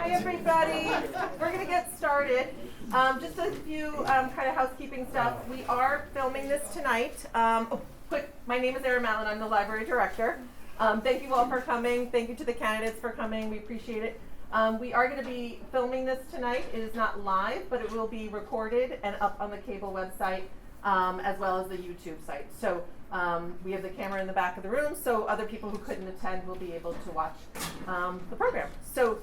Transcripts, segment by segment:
Hi, everybody. We're going to get started. Just a few kind of housekeeping stuff. We are filming this tonight. Quick, my name is Erin Mallon. I'm the library director. Thank you all for coming. Thank you to the candidates for coming. We appreciate it. We are going to be filming this tonight. It is not live, but it will be recorded and up on the cable website as well as the YouTube site. So we have the camera in the back of the room, so other people who couldn't attend will be able to watch the program. So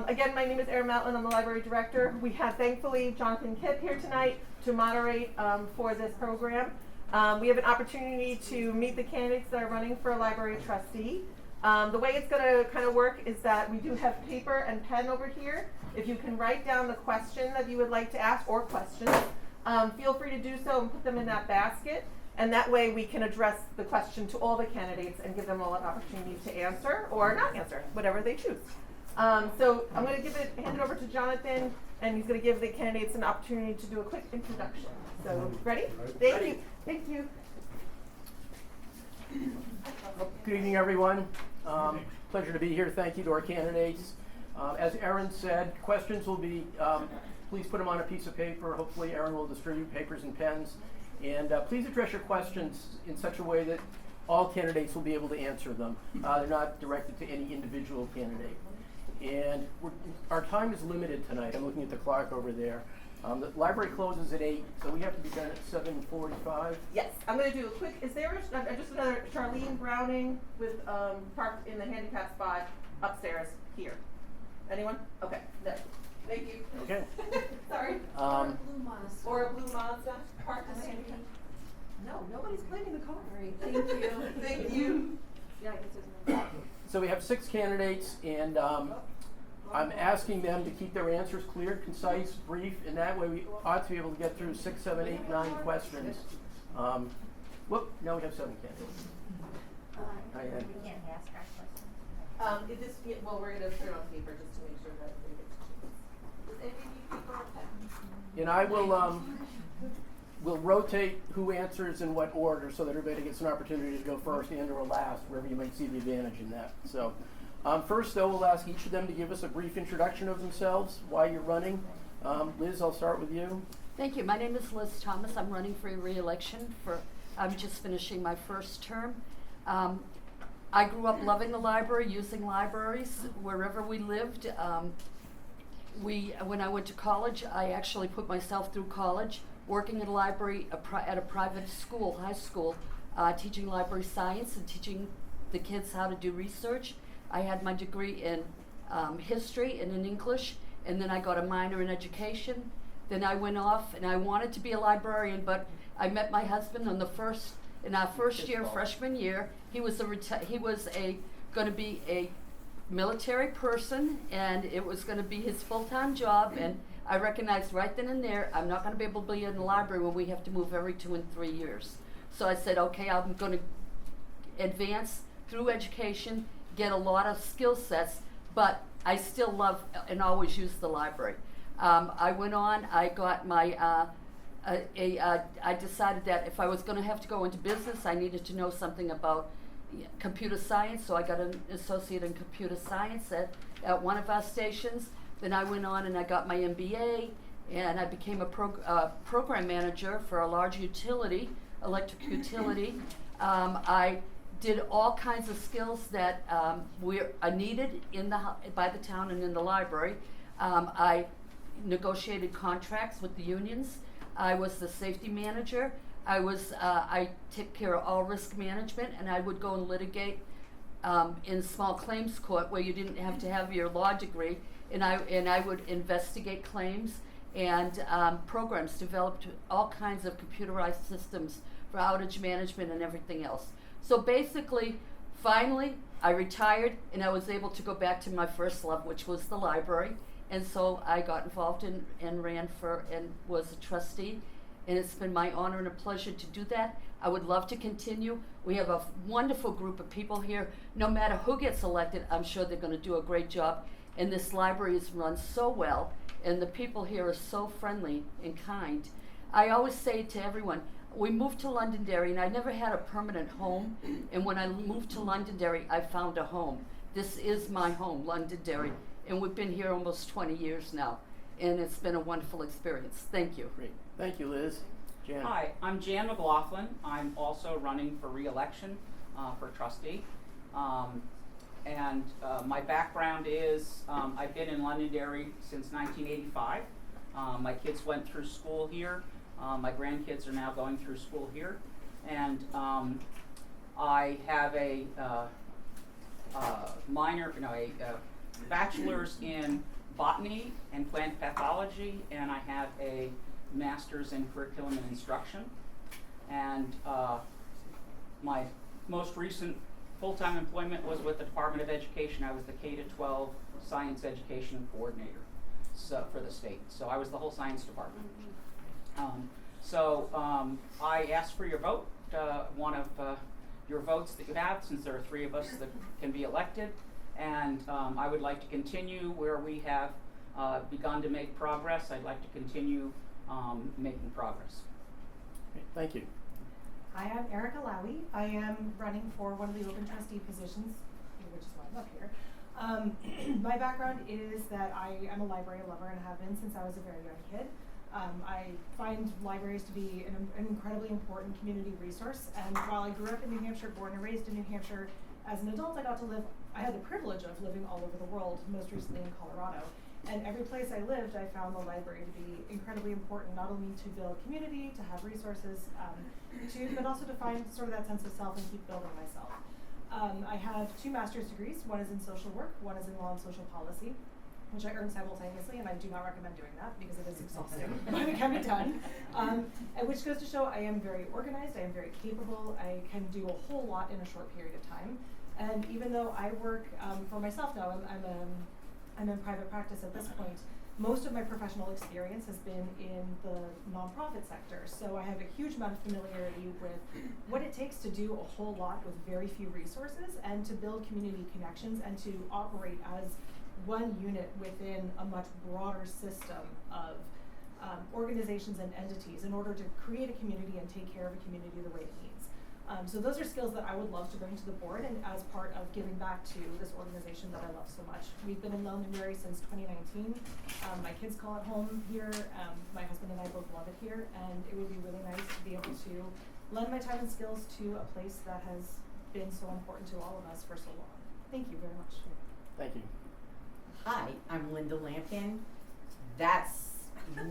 again, my name is Erin Matlin. I'm the library director. We have, thankfully, Jonathan Kipp here tonight to moderate for this program. We have an opportunity to meet the candidates that are running for a library trustee. The way it's going to kind of work is that we do have paper and pen over here. If you can write down the question that you would like to ask or questions, feel free to do so and put them in that basket. And that way we can address the question to all the candidates and give them all an opportunity to answer or not answer, whatever they choose. So I'm going to hand it over to Jonathan, and he's going to give the candidates an opportunity to do a quick introduction. So, ready? Thank you. Thank you. Good evening, everyone. Pleasure to be here. Thank you to our candidates. As Erin said, questions will be, please put them on a piece of paper. Hopefully Erin will distribute papers and pens. And please address your questions in such a way that all candidates will be able to answer them. They're not directed to any individual candidate. And our time is limited tonight. I'm looking at the clock over there. The library closes at 8, so we have to be done at 7:45. Yes, I'm going to do a quick, is there just another Charlene Browning with parked in the handicap spot upstairs here? Anyone? Okay, there. Thank you. Okay. Sorry. Or a blue Mazda parked in the handicap. No, nobody's claiming the car. Thank you. Thank you. Yeah, I guess So we have 6 candidates, and I'm asking them to keep their answers clear, concise, brief, and that way we ought to be able to get through 6, 7, 8, 9 questions. Whoop, now we have 7 candidates. We can't ask our questions. Well, we're going to put it on paper just to make sure that it gets changed. Does any of you paper or pen? And I will we'll rotate who answers in what order so that everybody gets an opportunity to go first and or last, wherever you might see the advantage in that. So first, though, we'll ask each of them to give us a brief introduction of themselves, why you're running. Liz, I'll start with you. Thank you. My name is Liz Thomas. I'm running for re-election. I'm just finishing my first term. I grew up loving the library, using libraries wherever we lived. When I went to college, I actually put myself through college, working at a library at a private school, high school, teaching library science and teaching the kids how to do research. I had my degree in history and in English, and then I got a minor in education. Then I went off, and I wanted to be a librarian, but I met my husband in our first year, freshman year. He was going to be a military person, and it was going to be his full-time job. And I recognized right then and there, I'm not going to be able to be in the library when we have to move every 2 and 3 years. So I said, okay, I'm going to advance through education, get a lot of skill sets, but I still love and always use the library. I went on, I got my, I decided that if I was going to have to go into business, I needed to know something about computer science, so I got an associate in computer science at one of our stations. Then I went on and I got my MBA, and I became a program manager for a large utility, electric utility. I did all kinds of skills that are needed by the town and in the library. I negotiated contracts with the unions. I was the safety manager. I took care of all risk management, and I would go and litigate in small claims court where you didn't have to have your law degree, and I would investigate claims and programs, developed all kinds of computerized systems for outage management and everything else. So basically, finally, I retired, and I was able to go back to my first love, which was the library. And so I got involved and ran for and was a trustee. And it's been my honor and a pleasure to do that. I would love to continue. We have a wonderful group of people here. No matter who gets elected, I'm sure they're going to do a great job. And this library is run so well, and the people here are so friendly and kind. I always say to everyone, we moved to Londonderry, and I never had a permanent home. And when I moved to Londonderry, I found a home. This is my home, Londonderry. and we've been here almost 20 years now, and it's been a wonderful experience. Thank you. Great. Thank you, Liz. Jan. Hi, I'm Jan McLaughlin. I'm also running for re-election for trustee. My background is I've been in Londonderry since 1985. My kids went through school here. My grandkids are now going through school here. And I have a bachelor's in botany and plant pathology, and I have a master's in curriculum and instruction. And my most recent full-time employment was with the Department of Education. I was the K-12 science education coordinator for the state. So I was the whole science department. I asked for your vote, one of your votes that you have, since there are 3 of us that can be elected. And I would like to continue where we have begun to make progress. I'd like to continue making progress. Okay, thank you. Hi, I'm Erica Lowy. I am running for one of the open trustee positions, which is why I'm up here. My background is that I am a library lover and have been since I was a very young kid. I find libraries to be an incredibly important community resource, and while I grew up in New Hampshire, born and raised in New Hampshire, as an adult I had the privilege of living all over the world, most recently in Colorado. And every place I lived, I found the library to be incredibly important, not only to build community, to have resources, but also to find sort of that sense of self and keep building myself. I have 2 master's degrees. One is in social work, one is in law and social policy, which I earned simultaneously, and I do not recommend doing that because it is exhausting, but it can be done. And which goes to show I am very organized, I am very capable, I can do a whole lot in a short period of time. And even though I work for myself now, I'm in private practice at this point, most of my professional experience has been in the nonprofit sector. So I have a huge amount of familiarity with what it takes to do a whole lot with very few resources, and to build community connections and to operate as one unit within a much broader system of organizations and entities in order to create a community and take care of a community the way it needs. So those are skills that I would love to bring to the board, and as part of giving back to this organization that I love so much. We've been in Londonderry since 2019. My kids call it home here. My husband and I both love it here, and it would be really nice to be able to lend my time and skills to a place that has been so important to all of us for so long. Thank you very much. Thank you. Hi, I'm Linda Lampkin. That's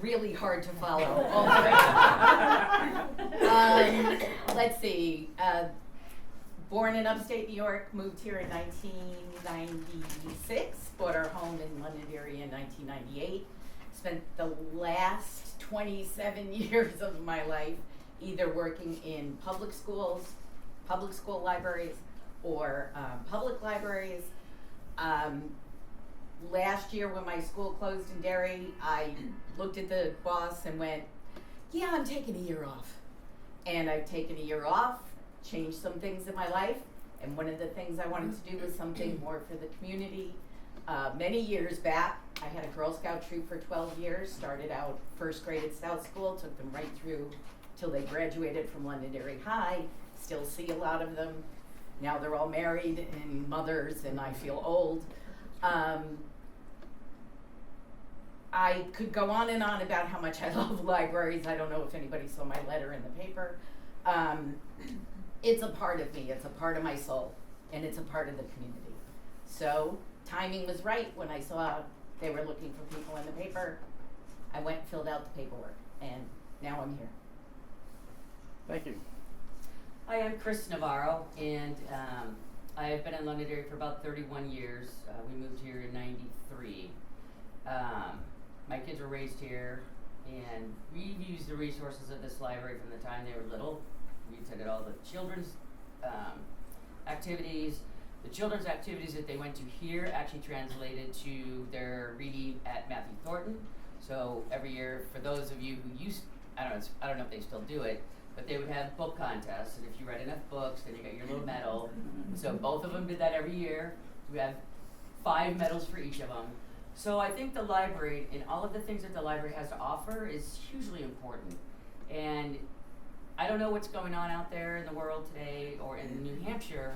really hard to follow. Let's see. Born in upstate New York, moved here in 1996, bought our home in Londonderry in 1998. Spent the last 27 years of my life either working in public schools, public school libraries, or public libraries. Last year when my school closed in Derry, I looked at the boss and went, yeah, I'm taking a year off. And I've taken a year off, changed some things in my life, and one of the things I wanted to do was something more for the community. Many years back, I had a Girl Scout troop for 12 years, started out first grade at South School, took them right through till they graduated from Londonderry High, still see a lot of them. Now they're all married and mothers, and I feel old. I could go on and on about how much I love libraries. I don't know if anybody saw my letter in the paper. It's a part of me, it's a part of my soul, and it's a part of the community. So timing was right when I saw they were looking for people in the paper. I went and filled out the paperwork, and now I'm here. Thank you. Hi, I'm Chris Navarro, and I have been in Londonderry for about 31 years. We moved here in '93. My kids were raised here, and we've used the resources of this library from the time they were little. We attended all the children's activities. The children's activities that they went to here actually translated to their reading at Matthew Thornton. So every year, for those of you who I don't know if they still do it, but they would have book contests, and if you read enough books, then you got your little medal. So both of them did that every year. We have 5 medals for each of them. So I think the library and all of the things that the library has to offer is hugely important. And I don't know what's going on out there in the world today or in New Hampshire,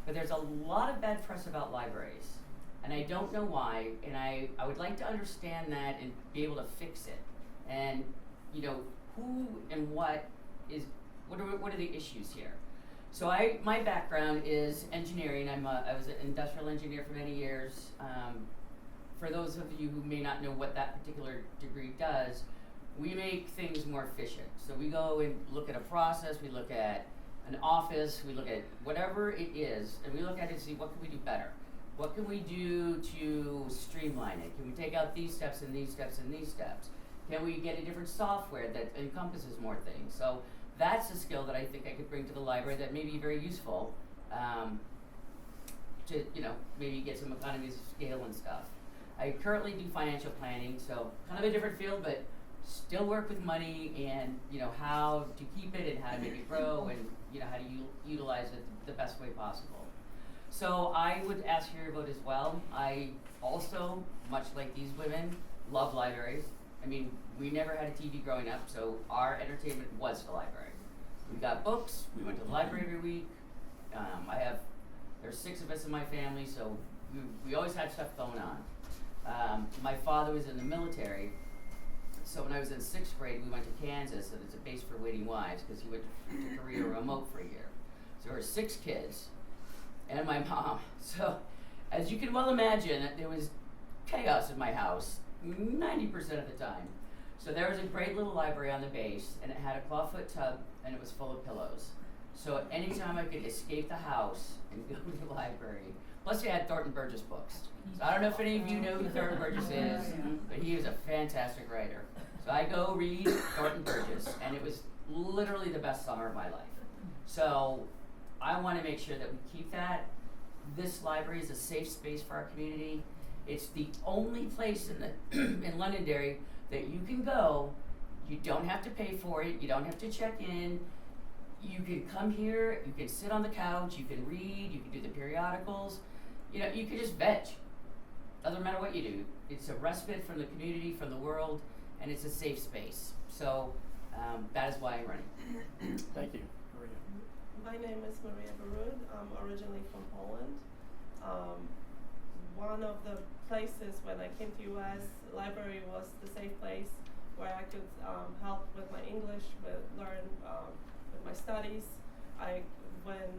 but there's a lot of bad press about libraries. And I don't know why, and I would like to understand that and be able to fix it. And, you know, who and what are the issues here? So my background is engineering. I was an industrial engineer for many years. For those of you who may not know what that particular degree does, we make things more efficient. So we go and look at a process, we look at an office, we look at whatever it is, and we look at it and see what can we do better. What can we do to streamline it? Can we take out these steps and these steps and these steps? Can we get a different software that encompasses more things? So that's a skill that I think I could bring to the library that may be very useful to, you know, maybe get some economies of scale and stuff. I currently do financial planning, so kind of a different field, but still work with money and, you know, how to keep it and how to make it grow and, you know, how to utilize it the best way possible. So I would ask for your vote as well. I also, much like these women, love libraries. I mean, we never had a TV growing up, so our entertainment was the library. We got books, we went to the library every week. There's 6 of us in my family, so we always had stuff going on. My father was in the military, so when I was in 6th grade, we went to Kansas, and it's a base for waiting wives, because he went to Korea remote for a year. So there were 6 kids, and my mom. So, as you can well imagine, there was chaos in my house 90% of the time. So there was a great little library on the base, and it had a clawfoot tub, and it was full of pillows. So anytime I could escape the house and go to the library, plus they had Thornton Burgess books. So I don't know if any of you know who Thornton Burgess is, but he is a fantastic writer. So I go read Thornton Burgess, and it was literally the best summer of my life. So I want to make sure that we keep that. This library is a safe space for our community. It's the only place in the in Londonderry that you can go. You don't have to pay for it. You don't have to check in. You can come here. You can sit on the couch. You can read. You can do the periodicals. You know, you can just veg. Doesn't matter what you do. It's a respite from the community, from the world, and it's a safe space. So that is why I'm running. Thank you. Maria. My name is Maria Barud. I'm originally from Poland. One of the places when I came to US, the library was the safe place where I could help with my English, learn with my studies. When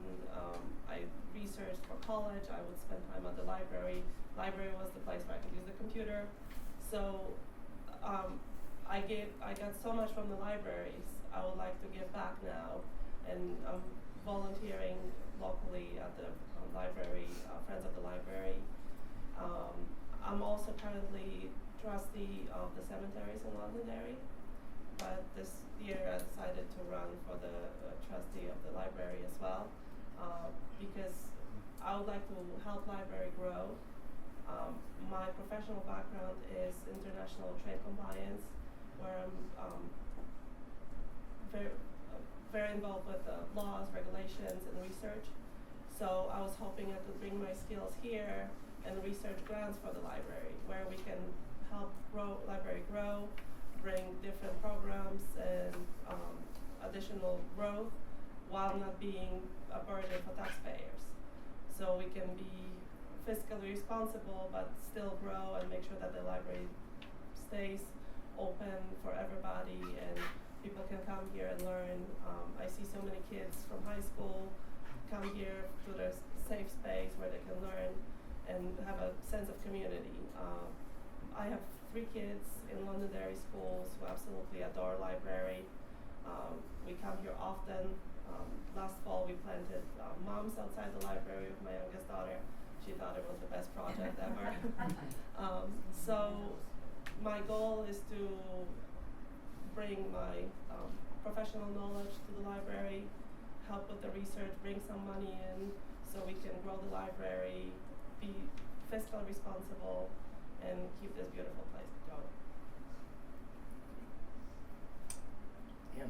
I researched for college, I would spend time at the library. Library was the place where I could use the computer. So I got so much from the libraries. I would like to give back now, and I'm volunteering locally at the library, Friends of the Library. I'm also currently trustee of the cemeteries in Londonderry, but this year I decided to run for the trustee of the library as well, because I would like to help library grow. My professional background is international trade compliance, where I'm very involved with laws, regulations, and research. So I was hoping I could bring my skills here and research grants for the library, where we can help library grow, bring different programs and additional growth while not being a burden for taxpayers. So we can be fiscally responsible but still grow and make sure that the library stays open for everybody and people can come here and learn. I see so many kids from high school come here to their safe space where they can learn and have a sense of community. I have 3 kids in Londonderry schools who absolutely adore library. We come here often. Last fall we planted moms outside the library with my youngest daughter. She thought it was the best project ever. So my goal is to bring my professional knowledge to the library, help with the research, bring some money in so we can grow the library, be fiscally responsible, and keep this beautiful place going. Yeah.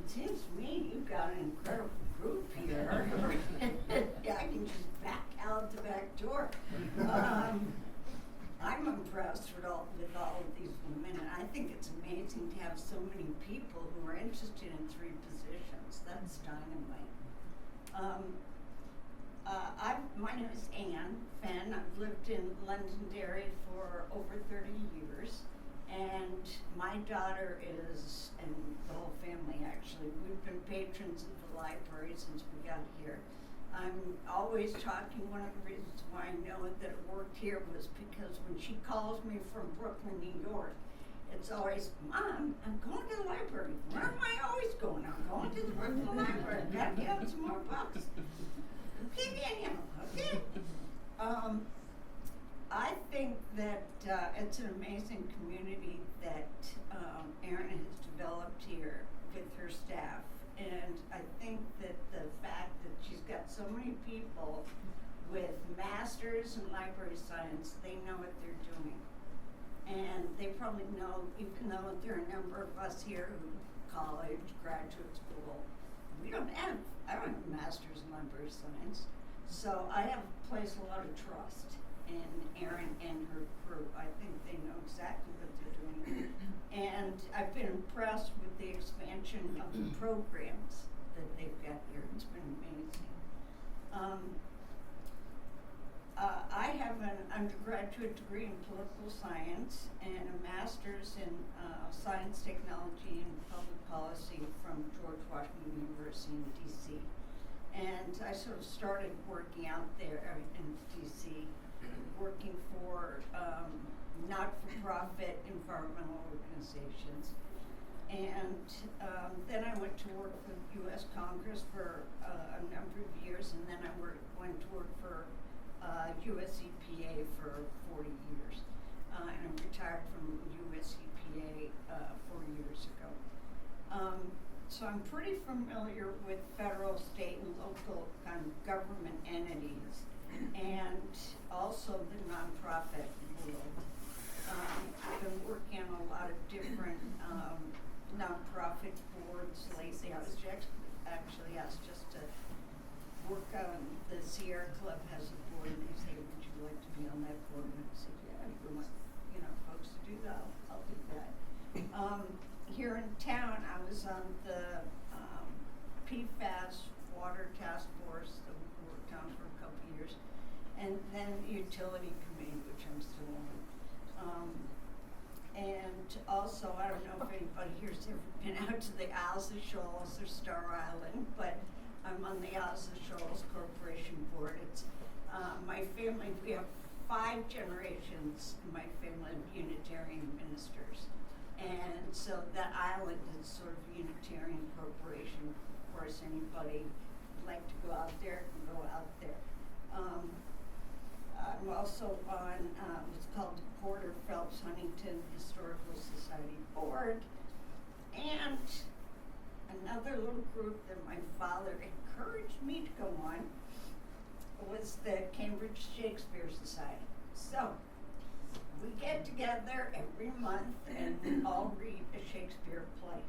Seems to me you've got an incredible group here. I can just back out the back door. I'm impressed with all of these women, and I think it's amazing to have so many people who are interested in 3 positions. That's dynamite. My name is Anne Fenn. I've lived in Londonderry for over 30 years. And my daughter is, and the whole family actually, we've been patrons of the library since we got here. I'm always talking, one of the reasons why I know that it worked here was because when she calls me from Brooklyn, New York, it's always, Mom, I'm going to the library. Where am I always going? I'm going to the Brooklyn Library. Gotta get out some more books. Okay, Daniel, okay? I think that it's an amazing community that Erin has developed here with her staff. And I think that the fact that she's got so many people with masters in library science, they know what they're doing. And they probably know, even though there are a number of us here who college, graduate school, I don't have a master's in library science. So I have placed a lot of trust in Erin and her crew. I think they know exactly what they're doing. And I've been impressed with the expansion of the programs that they've got here. It's been amazing. I have an undergraduate degree in political science and a master's in science, technology, and public policy from George Washington University in DC. And I sort of started working out there in DC, working for not-for-profit environmental organizations. And then I went to work for the U.S. Congress for a number of years, and then I went to work for U.S. EPA for 40 years. And I retired from U.S. EPA 4 years ago. So I'm pretty familiar with federal, state, and local kind of government entities, and also the nonprofit world. I've been working on a lot of different nonprofit boards lately. I was actually asked just to work on the Sierra Club has a board, and they say, would you like to be on that board? And I said, yeah, if you want, folks to do that, I'll do that. Here in town, I was on the PFAS water task force that we worked on for a couple of years, and then the utility committee, which I'm still on. And also, I don't know if anybody here's ever been out to the Isles of Shoals or Star Island, but I'm on the Isles of Shoals Corporation Board. It's my family, we have 5 generations in my family of Unitarian ministers. And so that island is sort of a Unitarian corporation. Of course, anybody who'd like to go out there can go out there. I'm also on what's called the Porter Phelps Huntington Historical Society Board. And another little group that my father encouraged me to go on was the Cambridge Shakespeare Society. So we get together every month and we all read a Shakespeare play.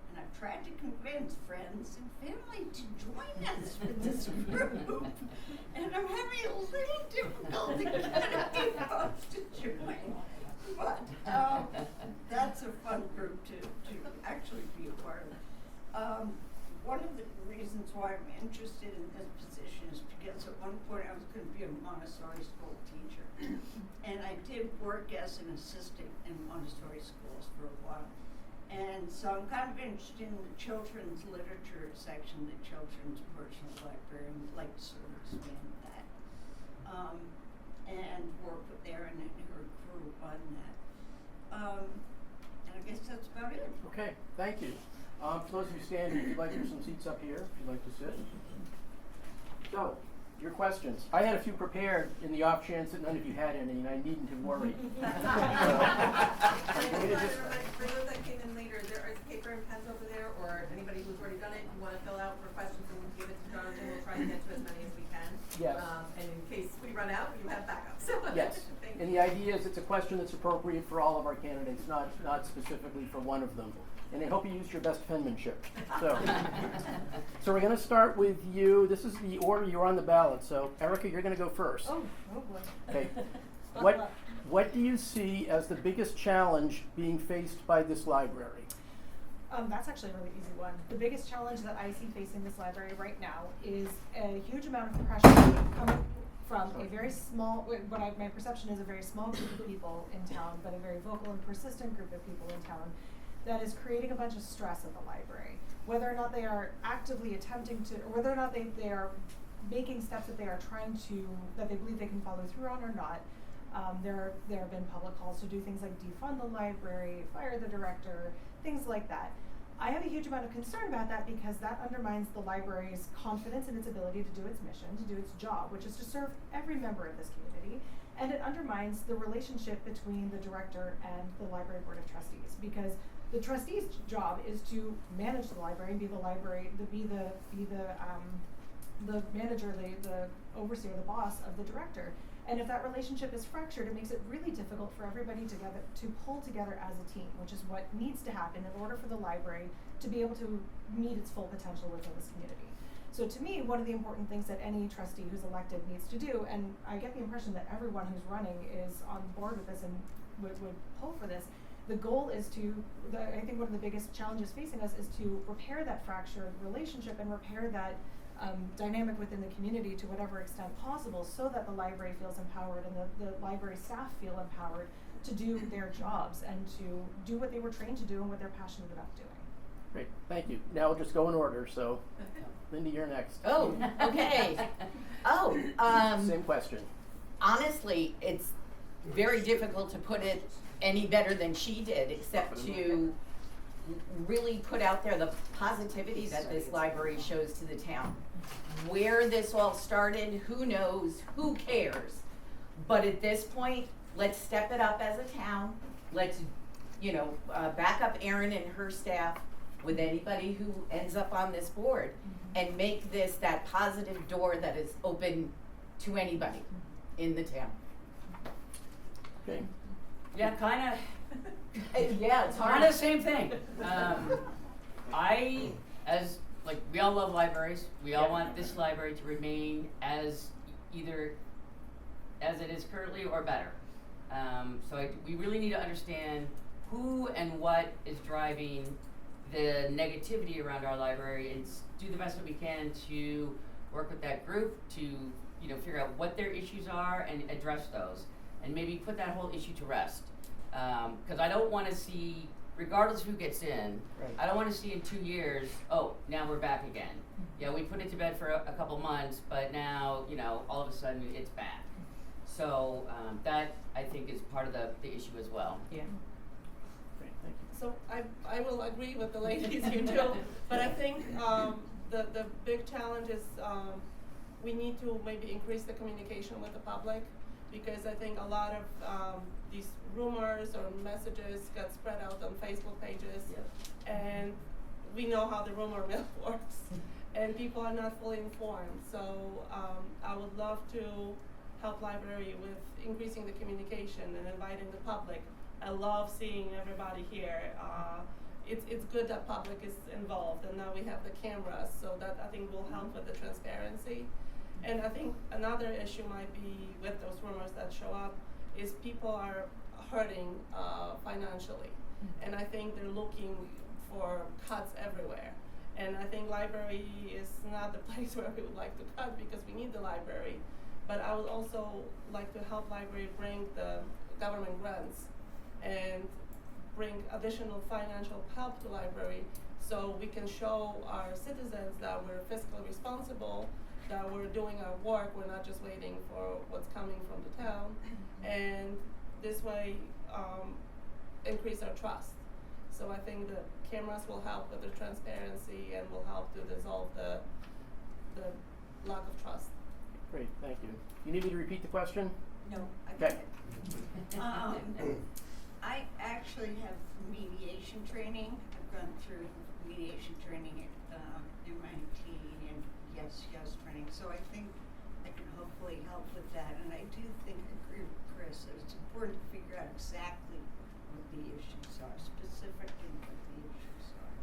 And I've tried to convince friends and family to join us with this group. And I'm having a little difficulty getting folks to join. But that's a fun group to actually be a part of. One of the reasons why I'm interested in this position is because at one point I was going to be a Montessori school teacher. And I did work as an assistant in Montessori schools for a while. And so I'm kind of interested in the children's literature section, the children's personal library, and would like to sort of expand that. And work with Erin and her crew on that. And I guess that's about it. Okay, thank you. For those of you standing, if you'd like, there's some seats up here if you'd like to sit. So, your questions. I had a few prepared in the off chance that none of you had any, and I needn't have worried. For those that came in later, there is paper and pens over there, or anybody who's already done it, you want to fill out for questions, and we'll give it to Jonathan. We'll try to get to as many as we can. Yes. And in case we run out, you have backups. Yes. Thank And you. the idea is it's a question that's appropriate for all of our candidates, not specifically for one of them. And I hope you used your best penmanship. So we're going to start with you. This is the order you're on the ballot. So, Erica, you're going to go first. Oh boy. Okay. What do you see as the biggest challenge being faced by this library? That's actually a really easy one. The biggest challenge that I see facing this library right now is a huge amount of pressure coming from a very small, my perception is a very small group of people in town, but a very vocal and persistent group of people in town that is creating a bunch of stress at the library. Whether or not they are actively attempting to, or whether or not they are making steps that they are trying to, that they believe they can follow through on or not. There have been public calls to do things like defund the library, fire the director, things like that. I have a huge amount of concern about that because that undermines the library's confidence in its ability to do its mission, to do its job, which is to serve every member of this community. And it undermines the relationship between the director and the library board of trustees, because the trustees' job is to manage the library and be the manager, the overseer, the boss of the director. And if that relationship is fractured, it makes it really difficult for everybody to pull together as a team, which is what needs to happen in order for the library to be able to meet its full potential within this community. So to me, one of the important things that any trustee who's elected needs to do, and I get the impression that everyone who's running is on board with this and would pull for this, the goal is I think one of the biggest challenges facing us is to repair that fractured relationship and repair that dynamic within the community to whatever extent possible, so that the library feels empowered and the library staff feel empowered to do their jobs and to do what they were trained to do and what they're passionate about doing. Great, thank you. Now we'll just go in order, so Lindy, you're next. Oh, okay. Same question. Honestly, it's very difficult to put it any better than she did, except to really put out there the positivity that this library shows to the town. Where this all started, who knows, who cares? But at this point, let's step it up as a town. Let's, back up Erin and her staff with anybody who ends up on this board and make this that positive door that is open to anybody in the town. Okay. Yeah, kind of. Yeah, it's hard. Kind of the same thing. We all love libraries. We all want this library to remain as either as it is currently or better. We really need to understand who and what is driving the negativity around our library, and do the best that we can to work with that group to figure out what their issues are and address those, and maybe put that whole issue to rest. Because I don't want to see, regardless of who gets in, Right. I don't want to see in 2 years, oh, now we're back again. Yeah, we put it to bed for a couple months, but now, all of a sudden it's back. So that, I think, is part of the issue as well. Yeah. Great, thank you. So I will agree with the ladies here too, but I think the big challenge is we need to maybe increase the communication with the public, because I think a lot of these rumors or messages get spread out on Facebook pages, and we know how the rumor mill works, and people are not fully informed. So I would love to help library with increasing the communication and inviting the public. I love seeing everybody here. It's good that public is involved, and now we have the cameras, so that I think will help with the transparency. And I think another issue might be with those rumors that show up is people are hurting financially, and I think they're looking for cuts everywhere. And I think library is not the place where we would like to cut, because we need the library. But I would also like to help library bring the government grants and bring additional financial help to library, so we can show our citizens that we're fiscally responsible, that we're doing our work, we're not just waiting for what's coming from the town, and this way increase our trust. So I think the cameras will help with the transparency and will help to dissolve the lack of trust. Great, thank you. You need me to repeat the question? No, I got Okay. it. I actually have mediation training. I've gone through mediation training at MIT and yes training. So I think I can hopefully help with that. And I do think, I agree with Chris, that it's important to figure out exactly what the issues are, specifically what the issues are.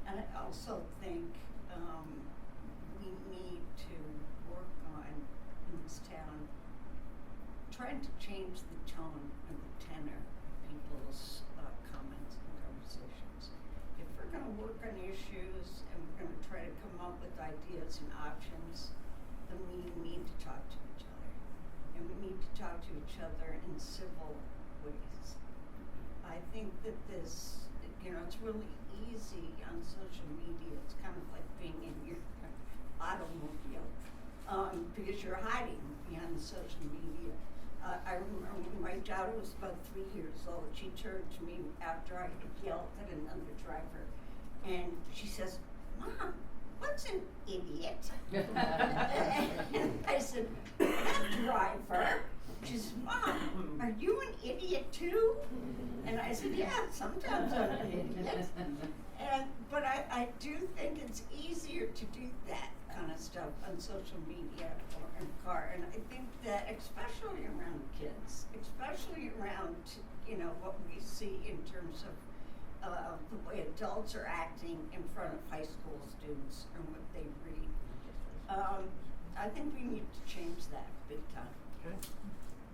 And I also think we need to work on, in this town, trying to change the tone and the tenor of people's comments and conversations. If we're going to up with ideas and options, then we need to talk to each other. And we need to talk to each other in civil ways. I think that this, it's really easy on social media. It's kind of like being in your automobile, because you're hiding behind social media. I remember when my daughter was about 3 years old, she turned to me after I had yelled at another driver, and she says, "Mom, what's an idiot?" And I said, "That driver." She says, "Mom, are you an idiot too?" And I said, "Yeah, sometimes I'm an idiot." But I do think it's easier to do that kind of stuff on social media or in the car. And I think that especially around kids, especially around, what we see in terms of the way adults are acting in front of high school students and what they read. I think we need to change that big time. Okay,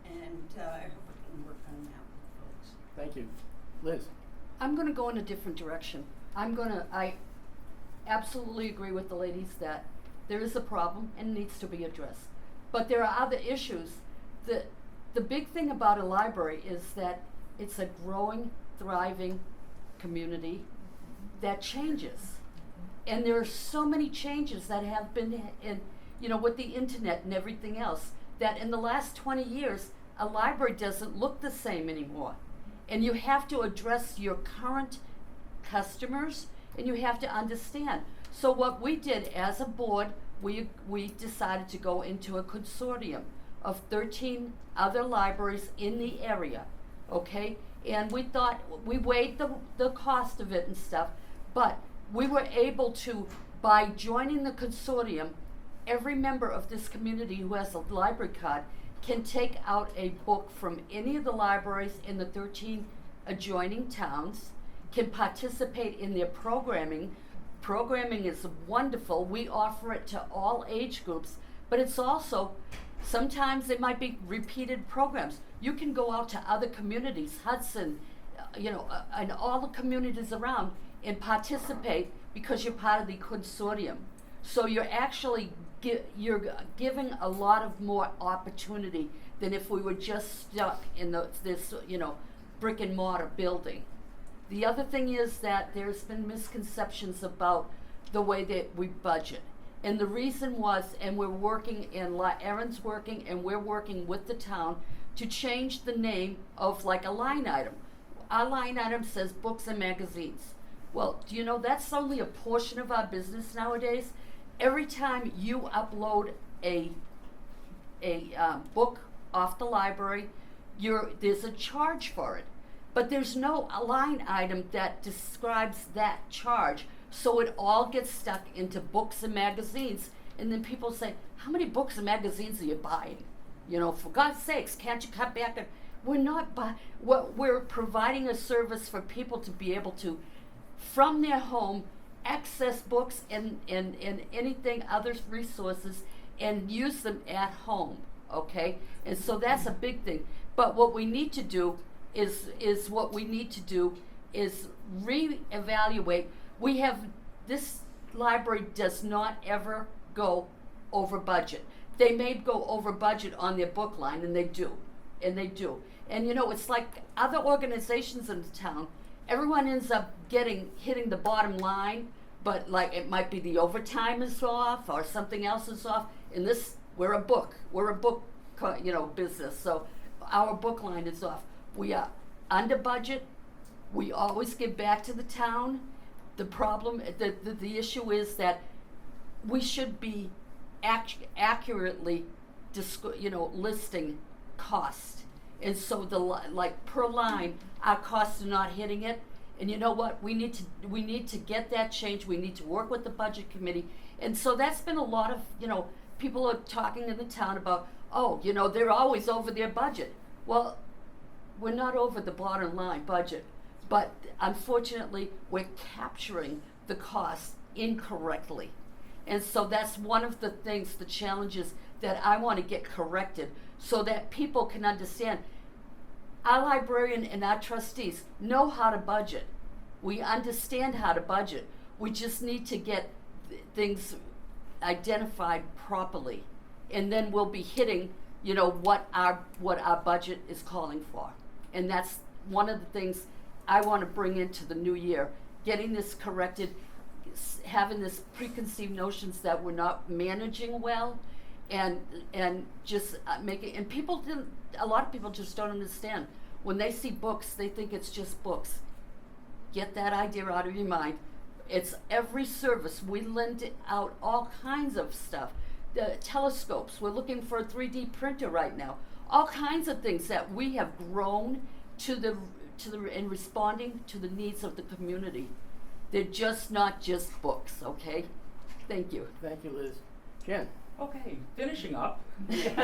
And I hope we can work on that with folks. thank you. Liz? I'm gonna go in a different direction. I absolutely agree with the ladies that there is a problem and needs to be addressed. But there are other issues. The big thing about a library is that it's a growing, thriving community that changes. And there are so many changes that have been with the internet and everything else, that in the last 20 years, a library doesn't look the same anymore. And you have to address your current customers, and you have to understand. So what we did as a board, we decided to go into a consortium of 13 other libraries in the area, okay? And we thought, we weighed the cost of it and stuff, but we were able to, by joining the consortium, every member of this community who has a library card can take out a book from any of the libraries in the 13 adjoining towns, can participate in their programming. Programming is wonderful. We offer it to all age groups, but it's also, sometimes it might be repeated programs. You can go out to other communities, Hudson, and all the communities around, and participate because you're part of the consortium. So you're actually you're giving a lot of more opportunity than if we were just stuck in this brick and mortar building. The other thing is that there's been misconceptions about the way that we budget. And the reason was, and we're working, and Erin's working, and we're working with the town to change the name of like a line item. Our line item says books and magazines. Well, do you know that's only a portion of our business nowadays? Every time you upload a book off the library, there's a charge for it. But there's no line item that describes that charge. So it all gets stuck into books and magazines. And then people say, how many books and magazines are you buying? For God's sakes, can't you cut back? We're not we're providing a service for people to be able to, from their home, access books and anything, other resources, and use them at home, okay? And so that's a big thing. But what we need to do is reevaluate. This library does not ever go over budget. They may go over budget on their book line, and they do. And it's like other organizations in the town, everyone ends up hitting the bottom line, but like it might be the overtime is off or something else is off. In this, we're a book business, so our book line is off. We are under budget. We always give back to the town. The problem, the issue is that we should be accurately, listing cost. And so per line, our costs are not hitting it. And you know what? We need to get that change. We need to work with the budget committee. And so that's been a lot of, people are talking in the town about, they're always over their budget. Well, we're not over the bottom line budget, but unfortunately, we're capturing the cost incorrectly. And so that's one of the things, the challenges that I want to get corrected so that people can understand. Our librarian and our trustees know how to budget. We understand how to budget. We just need to get things identified properly. And then we'll be hitting, you know, what our budget is calling for. And that's one of the things I want to bring into the new year, getting this corrected, having this preconceived notions that we're not managing well, and just making, and a lot of people just don't understand. When they see books, they think it's just books. Get that idea out of your mind. It's every service. We lend out all kinds of stuff. The telescopes, we're looking for a 3D printer right now. All kinds of things that we have grown in responding to the needs of the community. They're just not just books, okay? Thank you. Thank you, Liz. Jen? Okay, finishing up. You've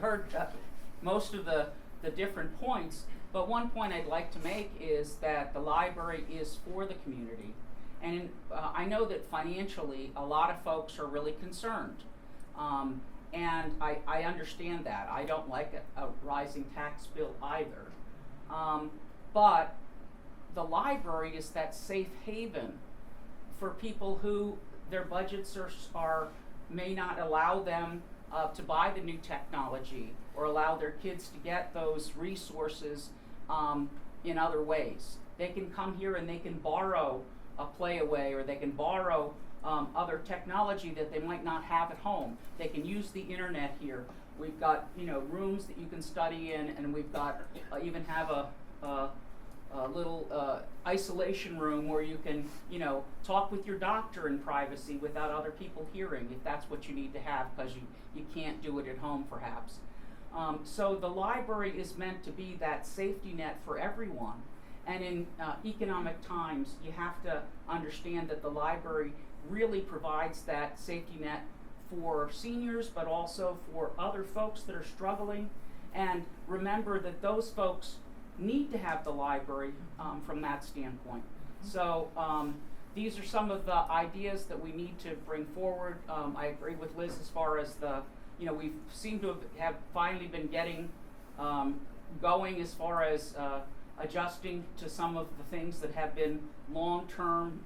heard most of the different points, but one point I'd like to make is that the library is for the community. And I know that financially a lot of folks are really concerned. And I understand that. I don't like a rising tax bill either. But the library is that safe haven for people who their budgets may not allow them to buy the new technology or allow their kids to get those resources in other ways. They can come here and they can borrow a Playaway, or they can borrow other technology that they might not have at home. They can use the internet here. We've got, you know, rooms that you can study in, and we've got even have a little isolation room where you can, you know, talk with your doctor in privacy without other people hearing, if that's what you need to have, because you can't do it at home perhaps. So the library is meant to be that safety net for everyone. And in economic times, you have to understand that the library really provides that safety net for seniors, but also for other folks that are struggling. And remember that those folks need to have the library from that standpoint. So these are some of the ideas that we need to bring forward. I agree with Liz as far as we seem to have finally been getting going as far as adjusting to some of the things that have been long-term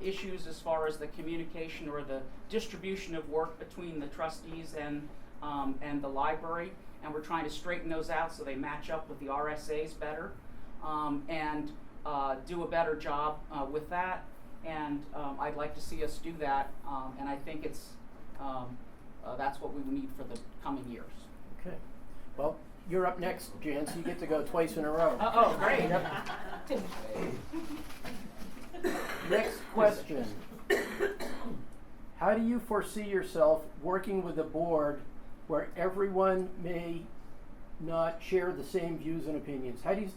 issues as far as the communication or the distribution of work between the trustees and the library. And we're trying to straighten those out so they match up with the RSAs better, and do a better job with that. And I'd like to see us do that, and I think that's what we need for the coming years. Okay. Well, you're up next, Jan, so you get to go twice in a row. Oh, great. Yep. Next question. How do you foresee yourself working with a board where everyone may not share the same views and opinions? How do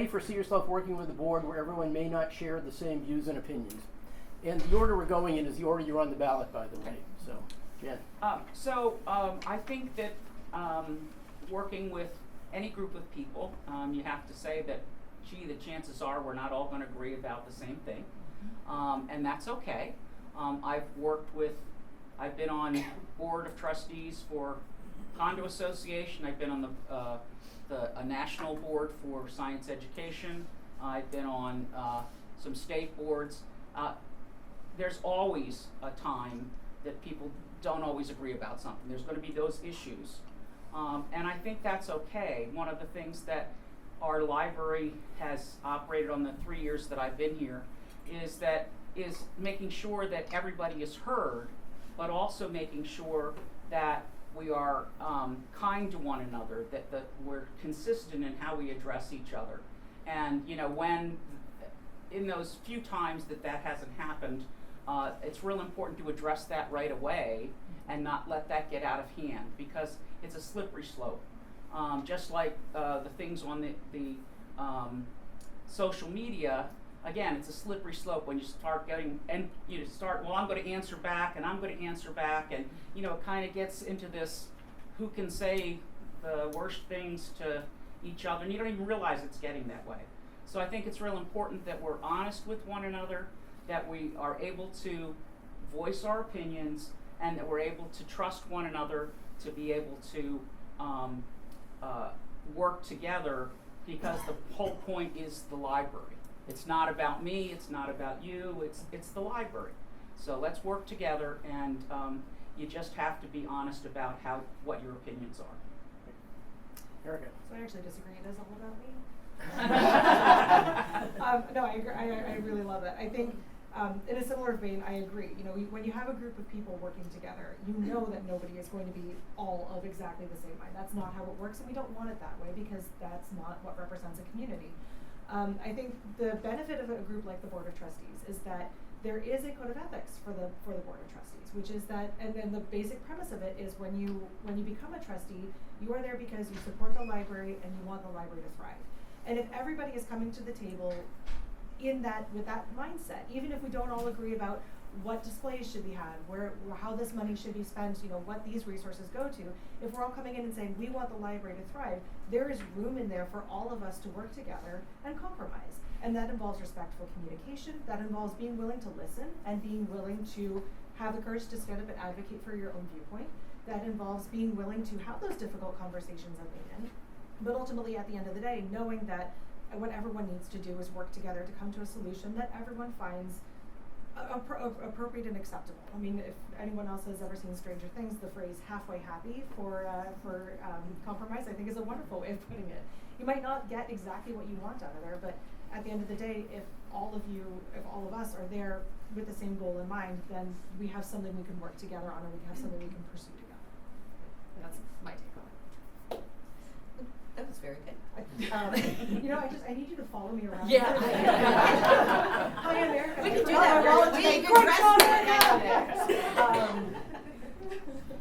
you foresee yourself working with a board where everyone may not share the same views and opinions? And the order we're going in is the order you're on the ballot, by the way. So, Jen. I think that working with any group of people, you have to say that, the chances are we're not all going to agree about the same thing, and that's okay. I've been on board of trustees for Condo Association. I've been on a national board for science education. I've been on some state boards. There's always a time that people don't always agree about something. There's going to be those issues. And I think that's okay. One of the things that our library has operated on the 3 years that I've been here is making sure that everybody is heard, but also making sure that we are kind to one another, that we're consistent in how we address each other. And when in those few times that hasn't happened, it's real important to address that right away and not let that get out of hand, because it's a slippery slope. Just like the things on the social media, again, it's a slippery slope when you start getting, and well, I'm going to answer back, and I'm going to answer back, and it kind of gets into this who can say the worst things to each other, and you don't even realize it's getting that way. So I think it's real important that we're honest with one another, that we are able to voice our opinions, and that we're able to trust one another to be able to work together, because the whole point is the library. It's not about me, it's not about you, it's the library. So let's work together, and you just have to be honest about what your opinions are. Erica. So I actually disagree. It is all about me. No, I agree. I really love that. I think, in a similar vein, I agree. You know, when you have a group of people working together, you know that nobody is going to be all of exactly the same mind. That's not how it works, and we don't want it that way because that's not what represents a community. I think the benefit of a group like the Board of Trustees is that there is a code of ethics for the Board of Trustees, which is that, and then the basic premise of it is when you become a trustee, you are there because you support the library and you want the library to thrive. And if everybody is coming to the table with that mindset, even if we don't all agree about what displays should be had, how this money should be spent, you know, what these resources go to, if we're all coming in and saying we want the library to thrive, there is room in there for all of us to work together and compromise. And that involves respectful communication, that involves being willing to listen and being willing to have the courage to stand up and advocate for your own viewpoint. That involves being willing to have those difficult conversations at the end. But ultimately, at the end of the day, knowing that what everyone needs to do is work together to come to a solution that everyone finds appropriate and acceptable. I mean, if anyone else has ever seen Stranger Things, the phrase "halfway happy" for compromise, I think, is a wonderful way of putting it. You might not get exactly what you want out of there, but at the end of the day, if all of us are there with the same goal in mind, then we have something we can work together on, and we have something we can pursue together. That's my take on it. That was very good. You know, I need you to follow me around. Yeah. Hi, America. We can do that. We need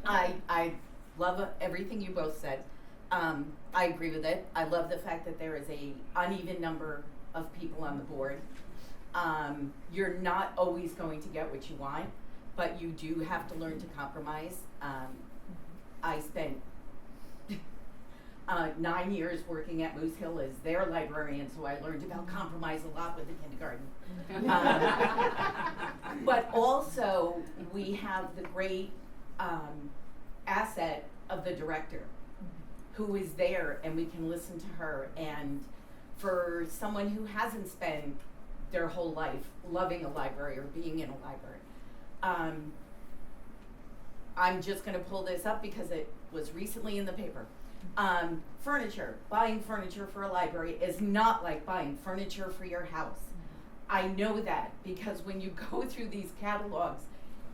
I love everything you both said. I agree with it. I love the fact that there is a uneven number of people on the board. You're not always going to get what you want, but you do have to learn to compromise. I spent 9 years working at Moose Hill as their librarian, so I learned about compromise a lot with the kindergarten. But also, we have the great asset of the director, who is there, and we can listen to her. And for someone who hasn't spent their whole life loving a library or being in a library, I'm just going to pull this up because it was recently in the paper. Furniture, buying furniture for a library is not like buying furniture for your house. I know that because when you go through these catalogs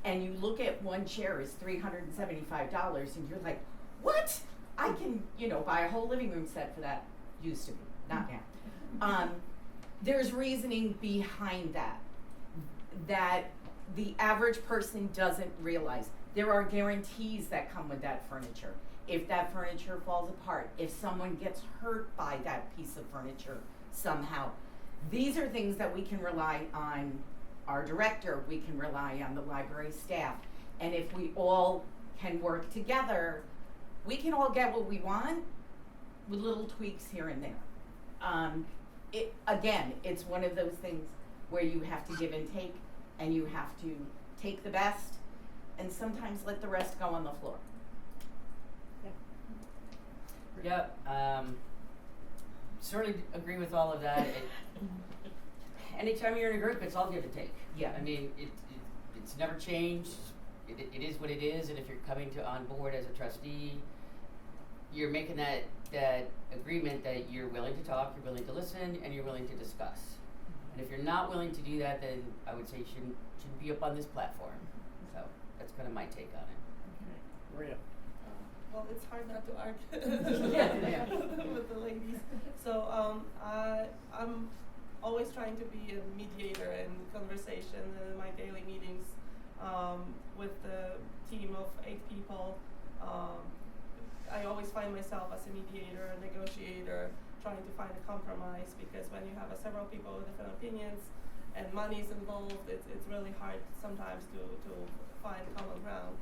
and you look at one chair is $375 and you're like, what? I can, buy a whole living room set for that. Used to be, not now. There's reasoning behind that the average person doesn't realize. There are guarantees that come with that furniture. If that furniture falls apart, if someone gets hurt by that piece of furniture somehow, these are things that we can rely on our director, we can rely on the library staff. And if we all can work together, we can all get what we want with little tweaks here and there. It's one of those things where you have to give and take, and you have to take the best and sometimes let the rest go on the floor. Yep. Certainly agree with all of that. Anytime you're in a group, it's all give and take. Yeah. I mean, it's never changed. It is what it is, and if you're coming on board as a trustee, you're making that agreement that you're willing to talk, you're willing to listen, and you're willing to discuss. And if you're not willing to do that, then I would say you shouldn't be up on this platform. So that's kind of my take on it. Maria. Well, it's hard not to argue with the ladies. So I'm always trying to be a mediator in conversation in my daily meetings with the team of 8 people. I always find myself as a mediator, a negotiator, trying to find a compromise, because when you have several people with different opinions and money's involved, it's really hard sometimes to find common ground.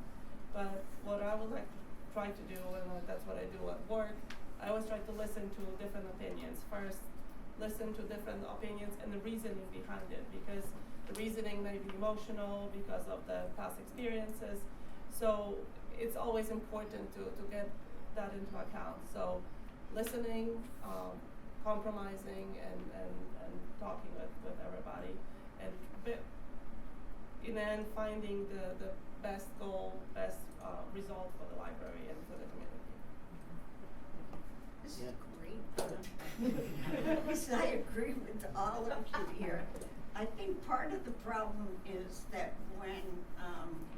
But what I would like to try to do, and that's what I do at work, I always try to listen to different opinions. First, listen to different opinions and the reasoning behind it, because the reasoning may be emotional because of the past experiences. So it's always important to get that into account. So listening, compromising, and talking with everybody, and and then finding the best goal, best result for the library and for the community. This Yeah. is great. Because I agree with all of you here. I think part of the problem is that when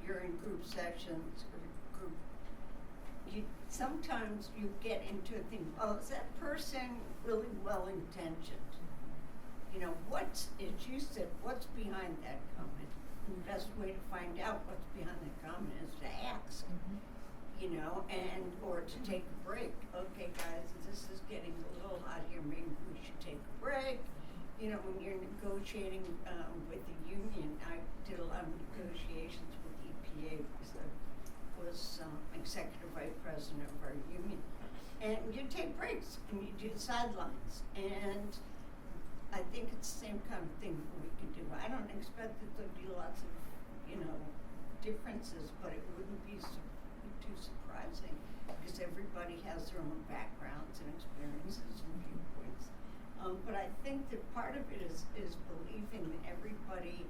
you're in group sessions or group, sometimes you get into a thing, oh, is that person really well-intentioned? You know, as you said, what's behind that comment? And the best way to find out what's behind that comment is to ask. You know, or to take a break. Okay, guys, this is getting a little hot here. Maybe we should take a break. You know, when you're negotiating with the union, I did a lot of negotiations with EPA because I was executive vice president of our union. And you take breaks and you do sidelines. And I think it's the same kind of thing that we can do. I don't expect that there'll be lots of, differences, but it wouldn't be too surprising because everybody has their own backgrounds and experiences and viewpoints. But I think that part of it is believing that everybody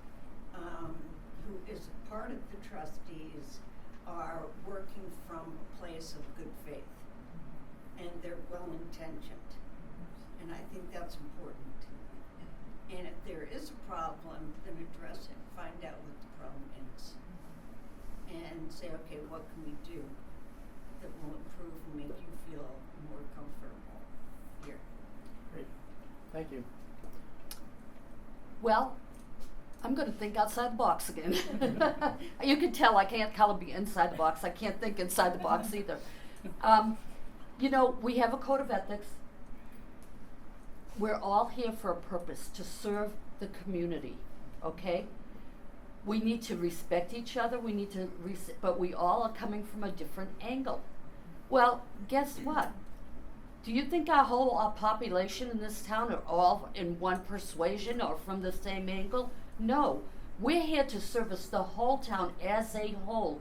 who is a part of the trustees are working from a place of good faith and they're well-intentioned. And I think that's important. And if there is a problem, then address it, find out what the problem is. And say, okay, what can we do that will improve and make you feel more comfortable here? Great. Thank you. Well, I'm going to think outside the box again. You can tell I can't color be inside the box. I can't think inside the box either. We have a code of ethics. We're all here for a purpose, to serve the community, okay? We need to respect each other. We need to, but we all are coming from a different angle. Well, guess what? Do you think our population in this town are all in one persuasion or from the same angle? No. We're here to service the whole town as a whole.